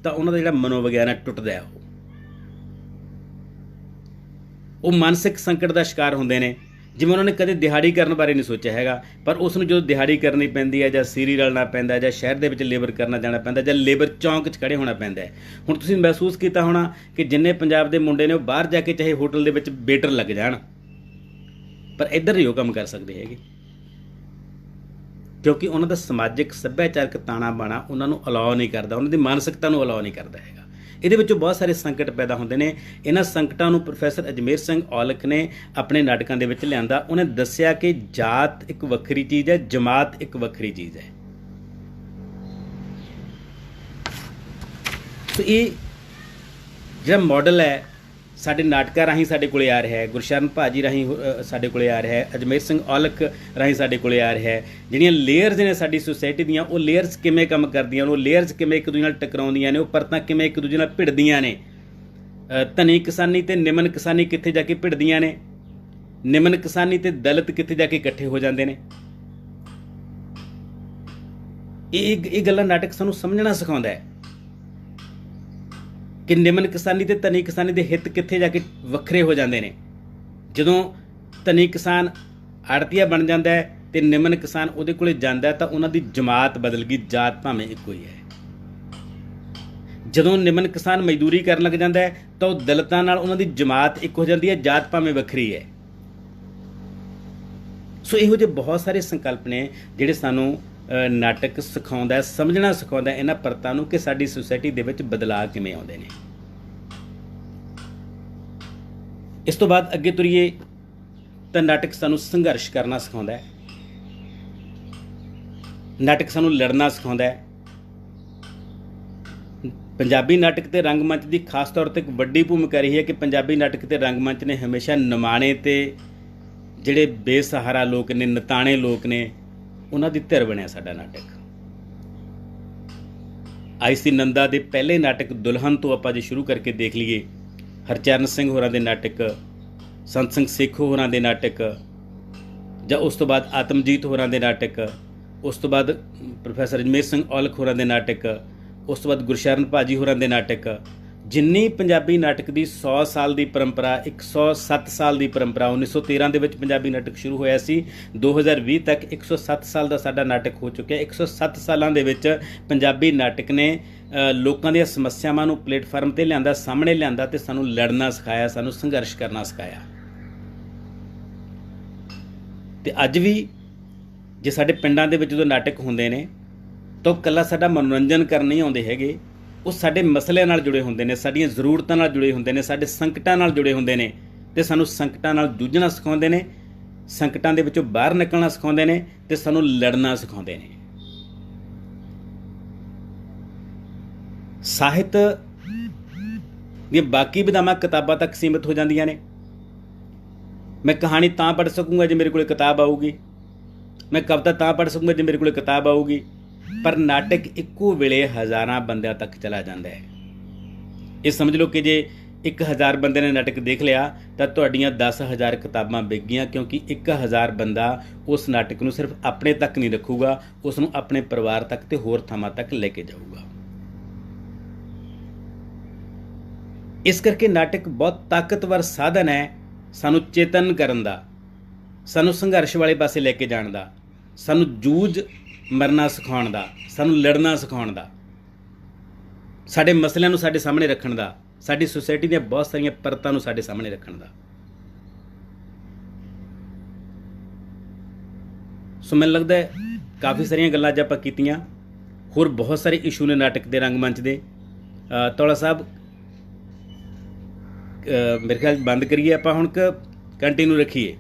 ਤਾਂ ਉਹਨਾਂ ਦਾ ਜਿਹੜਾ ਮਨੋਵਿਗਿਆਨ ਹੈ ਟੁੱਟਦਾ ਹੈ। ਉਹ ਮਾਨਸਿਕ ਸੰਕਟ ਦਾ ਸ਼ਿਕਾਰ ਹੁੰਦੇ ਨੇ। ਜਿਵੇਂ ਉਹਨਾਂ ਨੇ ਕਦੇ ਦਿਹਾੜੀ ਕਰਨ ਬਾਰੇ ਨਹੀਂ ਸੋਚਿਆ ਹੈਗਾ, ਪਰ ਉਸ ਨੂੰ ਜਦੋਂ ਦਿਹਾੜੀ ਕਰਨੀ ਪੈਂਦੀ ਹੈ ਜਾਂ ਸੀਰੀ ਰਲਣਾ ਪੈਂਦਾ, ਜਾਂ ਸ਼ਹਿਰ ਦੇ ਵਿੱਚ ਲੇਬਰ ਕਰਨਾ ਜਾਣਾ ਪੈਂਦਾ, ਜਾਂ ਲੇਬਰ ਚੌਂਕ 'ਚ ਖੜੇ ਹੋਣਾ ਪੈਂਦਾ ਹੈ। ਹੁਣ ਤੁਸੀਂ ਮਹਿਸੂਸ ਕੀਤਾ ਹੋਣਾ ਕਿ ਜਿੰਨੇ ਪੰਜਾਬ ਦੇ ਮੁੰਡੇ ਨੇ ਉਹ ਬਾਹਰ ਜਾ ਕੇ ਚਾਹੇ ਹੋਟਲ ਦੇ ਵਿੱਚ ਵੇਟਰ ਲੱਗ ਜਾਣ, ਪਰ ਇੱਧਰ ਨਹੀਂ ਉਹ ਕੰਮ ਕਰ ਸਕਦੇ ਹੈਗੇ, ਕਿਉਂਕਿ ਉਹਨਾਂ ਦਾ ਸਮਾਜਿਕ ਸੱਭਿਆਚਾਰਕ ਤਾਣਾ ਬਾਣਾ ਉਹਨਾਂ ਨੂੰ ਅਲਾਓ ਨਹੀਂ ਕਰਦਾ, ਉਹਨਾਂ ਦੀ ਮਾਨਸਿਕਤਾ ਨੂੰ ਅਲਾਓ ਨਹੀਂ ਕਰਦਾ ਹੈਗਾ। ਇਹਦੇ ਵਿੱਚੋਂ ਬਹੁਤ ਸਾਰੇ ਸੰਕਟ ਪੈਦਾ ਹੁੰਦੇ ਨੇ। ਇਹਨਾਂ ਸੰਕਟਾਂ ਨੂੰ ਪ੍ਰੋਫੈਸਰ ਅਜਮੇਰ ਸਿੰਘ ਔਲਖ ਨੇ ਆਪਣੇ ਨਾਟਕਾਂ ਦੇ ਵਿੱਚ ਲਿਆਂਦਾ। ਉਹਨੇ ਦੱਸਿਆ ਕਿ ਜਾਤ ਇੱਕ ਵੱਖਰੀ ਚੀਜ਼ ਹੈ, ਜਮਾਤ ਇੱਕ ਵੱਖਰੀ ਚੀਜ਼ ਹੈ। ਸੋ ਇਹ ਜਿਹੜਾ ਮਾਡਲ ਹੈ ਸਾਡੇ ਨਾਟਕਾਂ ਰਾਹੀਂ ਸਾਡੇ ਕੋਲੇ ਆ ਰਿਹਾ ਹੈ, ਗੁਰਸ਼ਰਨ ਭਾਜੀ ਰਾਹੀਂ ਸਾਡੇ ਕੋਲੇ ਆ ਰਿਹਾ ਹੈ, ਅਜਮੇਰ ਸਿੰਘ ਔਲਖ ਰਾਹੀਂ ਸਾਡੇ ਕੋਲੇ ਆ ਰਿਹਾ ਹੈ। ਜਿਹੜੀਆਂ ਲੇਅਰਸ ਨੇ ਸਾਡੀ ਸੁਸਾਇਟੀ ਦੀਆਂ, ਉਹ ਲੇਅਰਸ ਕਿਵੇਂ ਕੰਮ ਕਰਦੀਆਂ ਨੇ, ਉਹ ਲੇਅਰਸ ਕਿਵੇਂ ਇੱਕ ਦੂਜੇ ਨਾਲ ਟਕਰਾਉਂਦੀਆਂ ਨੇ, ਉਹ ਪਰਤਾਂ ਕਿਵੇਂ ਇੱਕ ਦੂਜੇ ਨਾਲ ਭਿੜਦੀਆਂ ਨੇ। ਧਨੀ ਕਿਸਾਨੀ ਤੇ ਨਿਮਨ ਕਿਸਾਨੀ ਕਿੱਥੇ ਜਾ ਕੇ ਭਿੜਦੀਆਂ ਨੇ, ਨਿਮਨ ਕਿਸਾਨੀ ਤੇ ਦਲਿਤ ਕਿੱਥੇ ਜਾ ਕੇ ਇਕੱਠੇ ਹੋ ਜਾਂਦੇ ਨੇ। ਇਹ ਗੱਲਾਂ ਨਾਟਕ ਸਾਨੂੰ ਸਮਝਣਾ ਸਿਖਾਉਂਦਾ ਹੈ ਕਿ ਨਿਮਨ ਕਿਸਾਨੀ ਤੇ ਧਨੀ ਕਿਸਾਨੀ ਦੇ ਹਿੱਤ ਕਿੱਥੇ ਜਾ ਕੇ ਵੱਖਰੇ ਹੋ ਜਾਂਦੇ ਨੇ। ਜਦੋਂ ਧਨੀ ਕਿਸਾਨ ਆੜਤੀਆ ਬਣ ਜਾਂਦਾ ਹੈ ਤੇ ਨਿਮਨ ਕਿਸਾਨ ਉਹਦੇ ਕੋਲੇ ਜਾਂਦਾ ਤਾਂ ਉਹਨਾਂ ਦੀ ਜਮਾਤ ਬਦਲ ਗਈ, ਜਾਤ ਭਾਵੇਂ ਇੱਕੋ ਹੀ ਹੈ। ਜਦੋਂ ਨਿਮਨ ਕਿਸਾਨ ਮਜ਼ਦੂਰੀ ਕਰਨ ਲੱਗ ਜਾਂਦਾ ਹੈ ਤਾਂ ਉਹ ਦਲਿਤਾਂ ਨਾਲ ਉਹਨਾਂ ਦੀ ਜਮਾਤ ਇੱਕ ਹੋ ਜਾਂਦੀ ਹੈ, ਜਾਤ ਭਾਵੇਂ ਵੱਖਰੀ ਹੈ। ਸੋ ਇਹੋ ਜਿਹੇ ਬਹੁਤ ਸਾਰੇ ਸੰਕਲਪ ਨੇ ਜਿਹੜੇ ਸਾਨੂੰ ਨਾਟਕ ਸਿਖਾਉਂਦਾ, ਸਮਝਣਾ ਸਿਖਾਉਂਦਾ ਇਹਨਾਂ ਪਰਤਾਂ ਨੂੰ ਕਿ ਸਾਡੀ ਸੁਸਾਇਟੀ ਦੇ ਵਿੱਚ ਬਦਲਾਅ ਕਿਵੇਂ ਆਉਂਦੇ ਨੇ। ਇਸ ਤੋਂ ਬਾਅਦ ਅੱਗੇ ਤੁਰੀਏ ਤਾਂ ਨਾਟਕ ਸਾਨੂੰ ਸੰਘਰਸ਼ ਕਰਨਾ ਸਿਖਾਉਂਦਾ ਹੈ, ਨਾਟਕ ਸਾਨੂੰ ਲੜਨਾ ਸਿਖਾਉਂਦਾ ਹੈ, ਪੰਜਾਬੀ ਨਾਟਕ ਤੇ ਰੰਗਮੰਚ ਦੀ ਖਾਸ ਤੌਰ ਤੇ ਇੱਕ ਵੱਡੀ ਭੂਮਿਕਾ ਰਹੀ ਹੈ ਕਿ ਪੰਜਾਬੀ ਨਾਟਕ ਤੇ ਰੰਗਮੰਚ ਨੇ ਹਮੇਸ਼ਾ ਨਿਮਾਣੇ ਤੇ ਜਿਹੜੇ ਬੇਸਹਾਰਾ ਲੋਕ ਨੇ, ਨਤਾਣੇ ਲੋਕ ਨੇ, ਉਹਨਾਂ ਦੀ ਧਿਰ ਬਣਿਆ ਸਾਡਾ ਨਾਟਕ। ਆਈਸੀ ਨੰਦਾ ਦੇ ਪਹਿਲੇ ਨਾਟਕ ਦੁਲਹਨ ਤੋਂ ਆਪਾਂ ਜੇ ਸ਼ੁਰੂ ਕਰਕੇ ਦੇਖ ਲਈਏ, ਹਰਚਰਨ ਸਿੰਘ ਹੋਰਾਂ ਦੇ ਨਾਟਕ, ਸੰਤ ਸਿੰਘ ਸੇਖੋ ਹੋਰਾਂ ਦੇ ਨਾਟਕ, ਜਾਂ ਉਸ ਤੋਂ ਬਾਅਦ ਆਤਮਜੀਤ ਹੋਰਾਂ ਦੇ ਨਾਟਕ, ਉਸ ਤੋਂ ਬਾਅਦ ਪ੍ਰੋਫੈਸਰ ਅਜਮੇਰ ਸਿੰਘ ਔਲਖ ਹੋਰਾਂ ਦੇ ਨਾਟਕ, ਉਸ ਤੋਂ ਬਾਅਦ ਗੁਰਸ਼ਰਨ ਭਾਜੀ ਹੋਰਾਂ ਦੇ ਨਾਟਕ, ਜਿੰਨੀ ਪੰਜਾਬੀ ਨਾਟਕ ਦੀ 100 ਸਾਲ ਦੀ ਪਰੰਪਰਾ, 107 ਸਾਲ ਦੀ ਪਰੰਪਰਾ, 1913 ਦੇ ਵਿੱਚ ਪੰਜਾਬੀ ਨਾਟਕ ਸ਼ੁਰੂ ਹੋਇਆ ਸੀ, 2020 ਤੱਕ 107 ਸਾਲ ਦਾ ਸਾਡਾ ਨਾਟਕ ਹੋ ਚੁੱਕਿਆ। 107 ਸਾਲਾਂ ਦੇ ਵਿੱਚ ਪੰਜਾਬੀ ਨਾਟਕ ਨੇ ਲੋਕਾਂ ਦੀਆਂ ਸਮੱਸਿਆਵਾਂ ਨੂੰ ਪਲੇਟਫਾਰਮ 'ਤੇ ਲਿਆਂਦਾ, ਸਾਹਮਣੇ ਲਿਆਂਦਾ ਅਤੇ ਸਾਨੂੰ ਲੜਨਾ ਸਿਖਾਇਆ, ਸਾਨੂੰ ਸੰਘਰਸ਼ ਕਰਨਾ ਸਿਖਾਇਆ। ਅਤੇ ਅੱਜ ਵੀ ਜੇ ਸਾਡੇ ਪਿੰਡਾਂ ਦੇ ਵਿੱਚ ਜਦੋਂ ਨਾਟਕ ਹੁੰਦੇ ਨੇ ਤਾਂ ਉਹ ਇਕੱਲਾ ਸਾਡਾ ਮਨੋਰੰਜਨ ਕਰਨ ਨਹੀਂ ਆਉਂਦੇ ਹੈਗੇ, ਉਹ ਸਾਡੇ ਮਸਲਿਆਂ ਨਾਲ ਜੁੜੇ ਹੁੰਦੇ ਨੇ, ਸਾਡੀਆਂ ਜ਼ਰੂਰਤਾਂ ਨਾਲ ਜੁੜੇ ਹੁੰਦੇ ਨੇ, ਸਾਡੇ ਸੰਕਟਾਂ ਨਾਲ ਜੁੜੇ ਹੁੰਦੇ ਨੇ ਅਤੇ ਸਾਨੂੰ ਸੰਕਟਾਂ ਨਾਲ ਜੂਝਣਾ ਸਿਖਾਉਂਦੇ ਨੇ, ਸੰਕਟਾਂ ਦੇ ਵਿੱਚੋਂ ਬਾਹਰ ਨਿਕਲਣਾ ਸਿਖਾਉਂਦੇ ਨੇ ਅਤੇ ਸਾਨੂੰ ਲੜਨਾ ਸਿਖਾਉਂਦੇ ਨੇ। ਸਾਹਿਤ ਦੀਆਂ ਬਾਕੀ ਵਿਧਾਵਾਂ ਕਿਤਾਬਾਂ ਤੱਕ ਸੀਮਿਤ ਹੋ ਜਾਂਦੀਆਂ ਨੇ। ਮੈਂ ਕਹਾਣੀ ਤਾਂ ਪੜ੍ਹ ਸਕੂੰਗਾ ਜੇ ਮੇਰੇ ਕੋਲ ਕਿਤਾਬ ਆਊਗੀ, ਮੈਂ ਕਵਿਤਾ ਤਾਂ ਪੜ੍ਹ ਸਕੂੰਗਾ ਜੇ ਮੇਰੇ ਕੋਲ ਕਿਤਾਬ ਆਊਗੀ, ਪਰ ਨਾਟਕ ਇੱਕੋ ਵੇਲੇ ਹਜ਼ਾਰਾਂ ਬੰਦਿਆਂ ਤੱਕ ਚਲਾ ਜਾਂਦਾ ਹੈ। ਇਹ ਸਮਝ ਲਓ ਕਿ ਜੇ 1000 ਬੰਦੇ ਨੇ ਨਾਟਕ ਦੇਖ ਲਿਆ ਤਾਂ ਤੁਹਾਡੀਆਂ 10,000 ਕਿਤਾਬਾਂ ਵਿਕ ਗਈਆਂ, ਕਿਉਂਕਿ 1000 ਬੰਦਾ ਉਸ ਨਾਟਕ ਨੂੰ ਸਿਰਫ ਆਪਣੇ ਤੱਕ ਨਹੀਂ ਰੱਖੂਗਾ, ਉਸ ਨੂੰ ਆਪਣੇ ਪਰਿਵਾਰ ਤੱਕ ਤੇ ਹੋਰ ਥਾਵਾਂ ਤੱਕ ਲੈ ਕੇ ਜਾਊਗਾ। ਇਸ ਕਰਕੇ ਨਾਟਕ ਬਹੁਤ ਤਾਕਤਵਰ ਸਾਧਨ ਹੈ ਸਾਨੂੰ ਚੇਤਨ ਕਰਨ ਦਾ, ਸਾਨੂੰ ਸੰਘਰਸ਼ ਵਾਲੇ ਪਾਸੇ ਲੈ ਕੇ ਜਾਣ ਦਾ, ਸਾਨੂੰ ਜੂਝ ਮਰਨਾ ਸਿਖਾਉਣ ਦਾ, ਸਾਨੂੰ ਲੜਨਾ ਸਿਖਾਉਣ ਦਾ, ਸਾਡੇ ਮਸਲਿਆਂ ਨੂੰ ਸਾਡੇ ਸਾਹਮਣੇ ਰੱਖਣ ਦਾ, ਸਾਡੀ ਸੁਸਾਇਟੀ ਦੀਆਂ ਬਹੁਤ ਸਾਰੀਆਂ ਪਰਤਾਂ ਨੂੰ ਸਾਡੇ ਸਾਹਮਣੇ ਰੱਖਣ ਦਾ। ਸੋ ਮੈਨੂੰ ਲੱਗਦਾ ਹੈ ਕਾਫੀ ਸਾਰੀਆਂ ਗੱਲਾਂ ਅੱਜ ਆਪਾਂ ਕੀਤੀਆਂ, ਹੋਰ ਬਹੁਤ ਸਾਰੇ ਇਸ਼ੂ ਨੇ ਨਾਟਕ ਦੇ ਰੰਗਮੰਚ ਦੇ। ਤੌਲਾ ਸਾਹਿਬ ਮੇਰੇ ਖਿਆਲ ਬੰਦ ਕਰੀਏ ਆਪਾਂ ਹੁਣ ਕਿ ਕੰਟੀਨਿਊ ਰੱਖੀਏ,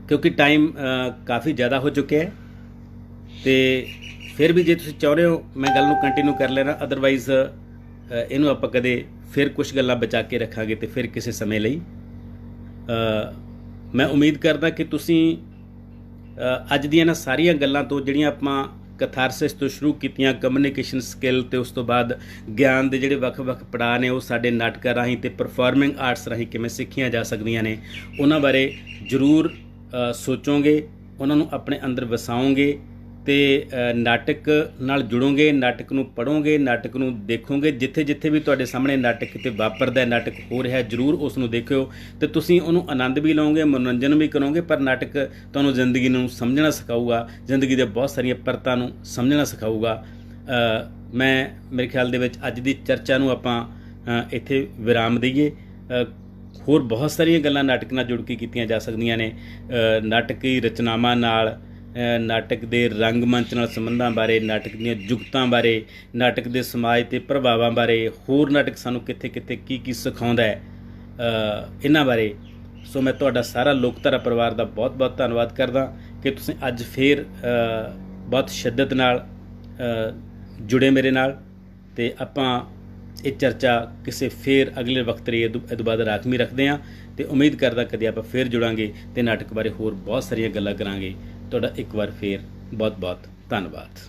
ਕਿਉਂਕਿ ਟਾਈਮ ਕਾਫੀ ਜ਼ਿਆਦਾ ਹੋ ਚੁੱਕਿਆ ਹੈ। ਅਤੇ ਫਿਰ ਵੀ ਜੇ ਤੁਸੀਂ ਚਾਹੁੰਦੇ ਹੋ ਮੈਂ ਗੱਲ ਨੂੰ ਕੰਟੀਨਿਊ ਕਰ ਲੈਣਾ, ਅਦਰਵਾਈਜ਼ ਇਹਨੂੰ ਆਪਾਂ ਕਦੇ ਫਿਰ ਕੁਛ ਗੱਲਾਂ ਬਚਾ ਕੇ ਰੱਖਾਂਗੇ ਅਤੇ ਫਿਰ ਕਿਸੇ ਸਮੇਂ ਲਈ। ਮੈਂ ਉਮੀਦ ਕਰਦਾ ਕਿ ਤੁਸੀਂ ਅੱਜ ਦੀਆਂ ਇਹਨਾਂ ਸਾਰੀਆਂ ਗੱਲਾਂ ਤੋਂ ਜਿਹੜੀਆਂ ਆਪਾਂ ਕਥਾਰਸਿਸ ਤੋਂ ਸ਼ੁਰੂ ਕੀਤੀਆਂ, ਕਮਿਊਨੀਕੇਸ਼ਨ ਸਕਿੱਲ ਅਤੇ ਉਸ ਤੋਂ ਬਾਅਦ ਗਿਆਨ ਦੇ ਜਿਹੜੇ ਵੱਖ-ਵੱਖ ਪੜਾਅ ਨੇ ਉਹ ਸਾਡੇ ਨਾਟਕਾਂ ਰਾਹੀਂ ਅਤੇ ਪਰਫੋਰਮਿੰਗ ਆਰਟਸ ਰਾਹੀਂ ਕਿਵੇਂ ਸਿੱਖੀਆਂ ਜਾ ਸਕਦੀਆਂ ਨੇ, ਉਹਨਾਂ ਬਾਰੇ ਜ਼ਰੂਰ ਸੋਚੋਗੇ, ਉਹਨਾਂ ਨੂੰ ਆਪਣੇ ਅੰਦਰ ਵਸਾਓਗੇ ਅਤੇ ਨਾਟਕ ਨਾਲ ਜੁੜੋਗੇ, ਨਾਟਕ ਨੂੰ ਪੜ੍ਹੋਗੇ, ਨਾਟਕ ਨੂੰ ਦੇਖੋਗੇ। ਜਿੱਥੇ ਜਿੱਥੇ ਵੀ ਤੁਹਾਡੇ ਸਾਹਮਣੇ ਨਾਟਕ ਕਿਤੇ ਵਾਪਰਦਾ, ਨਾਟਕ ਹੋ ਰਿਹਾ, ਜ਼ਰੂਰ ਉਸ ਨੂੰ ਦੇਖਿਓ ਅਤੇ ਤੁਸੀਂ ਉਹਨੂੰ ਆਨੰਦ ਵੀ ਲਓਗੇ, ਮਨੋਰੰਜਨ ਵੀ ਕਰੋਗੇ, ਪਰ ਨਾਟਕ ਤੁਹਾਨੂੰ ਜ਼ਿੰਦਗੀ ਨੂੰ ਸਮਝਣਾ ਸਿਖਾਊਗਾ, ਜ਼ਿੰਦਗੀ ਦੇ ਬਹੁਤ ਸਾਰੀਆਂ ਪਰਤਾਂ ਨੂੰ ਸਮਝਣਾ ਸਿਖਾਊਗਾ। ਮੇਰੇ ਖਿਆਲ ਦੇ ਵਿੱਚ ਅੱਜ ਦੀ ਚਰਚਾ ਨੂੰ ਆਪਾਂ ਇੱਥੇ ਵਿਰਾਮ ਦਈਏ। ਹੋਰ ਬਹੁਤ ਸਾਰੀਆਂ ਗੱਲਾਂ ਨਾਟਕ ਨਾਲ ਜੁੜ ਕੇ ਕੀਤੀਆਂ ਜਾ ਸਕਦੀਆਂ ਨੇ, ਨਾਟਕੀ ਰਚਨਾਵਾਂ ਨਾਲ, ਨਾਟਕ ਦੇ ਰੰਗਮੰਚ ਨਾਲ ਸੰਬੰਧਾਂ ਬਾਰੇ, ਨਾਟਕ ਦੀਆਂ ਜੁਗਤਾਂ ਬਾਰੇ, ਨਾਟਕ ਦੇ ਸਮਾਜ 'ਤੇ ਪ੍ਰਭਾਵਾਂ ਬਾਰੇ, ਹੋਰ ਨਾਟਕ ਸਾਨੂੰ ਕਿੱਥੇ ਕਿੱਥੇ ਕੀ ਕੀ ਸਿਖਾਉਂਦਾ ਹੈ, ਇਹਨਾਂ ਬਾਰੇ। ਸੋ ਮੈਂ ਤੁਹਾਡਾ ਸਾਰਾ ਲੋਕਧਾਰਾ ਪਰਿਵਾਰ ਦਾ ਬਹੁਤ ਬਹੁਤ ਧੰਨਵਾਦ ਕਰਦਾ ਕਿ ਤੁਸੀਂ ਅੱਜ ਫੇਰ ਬਹੁਤ ਸ਼ਿੱਦਤ ਨਾਲ ਜੁੜੇ ਮੇਰੇ ਨਾਲ, ਅਤੇ ਆਪਾਂ ਇਹ ਚਰਚਾ ਕਿਸੇ ਫੇਰ ਅਗਲੇ ਵਕਤ ਲਈ ਇਹ ਤੋਂ ਬਾਅਦ ਰਾਖਵੀਂ ਰੱਖਦੇ ਹਾਂ ਅਤੇ ਉਮੀਦ ਕਰਦਾ ਕਦੇ ਆਪਾਂ ਫੇਰ ਜੁੜਾਂਗੇ ਅਤੇ ਨਾਟਕ ਬਾਰੇ ਹੋਰ ਬਹੁਤ ਸਾਰੀਆਂ ਗੱਲਾਂ ਕਰਾਂਗੇ। ਤੁਹਾਡਾ ਇੱਕ ਵਾਰ ਫੇਰ ਬਹੁਤ ਬਹੁਤ ਧੰਨਵਾਦ।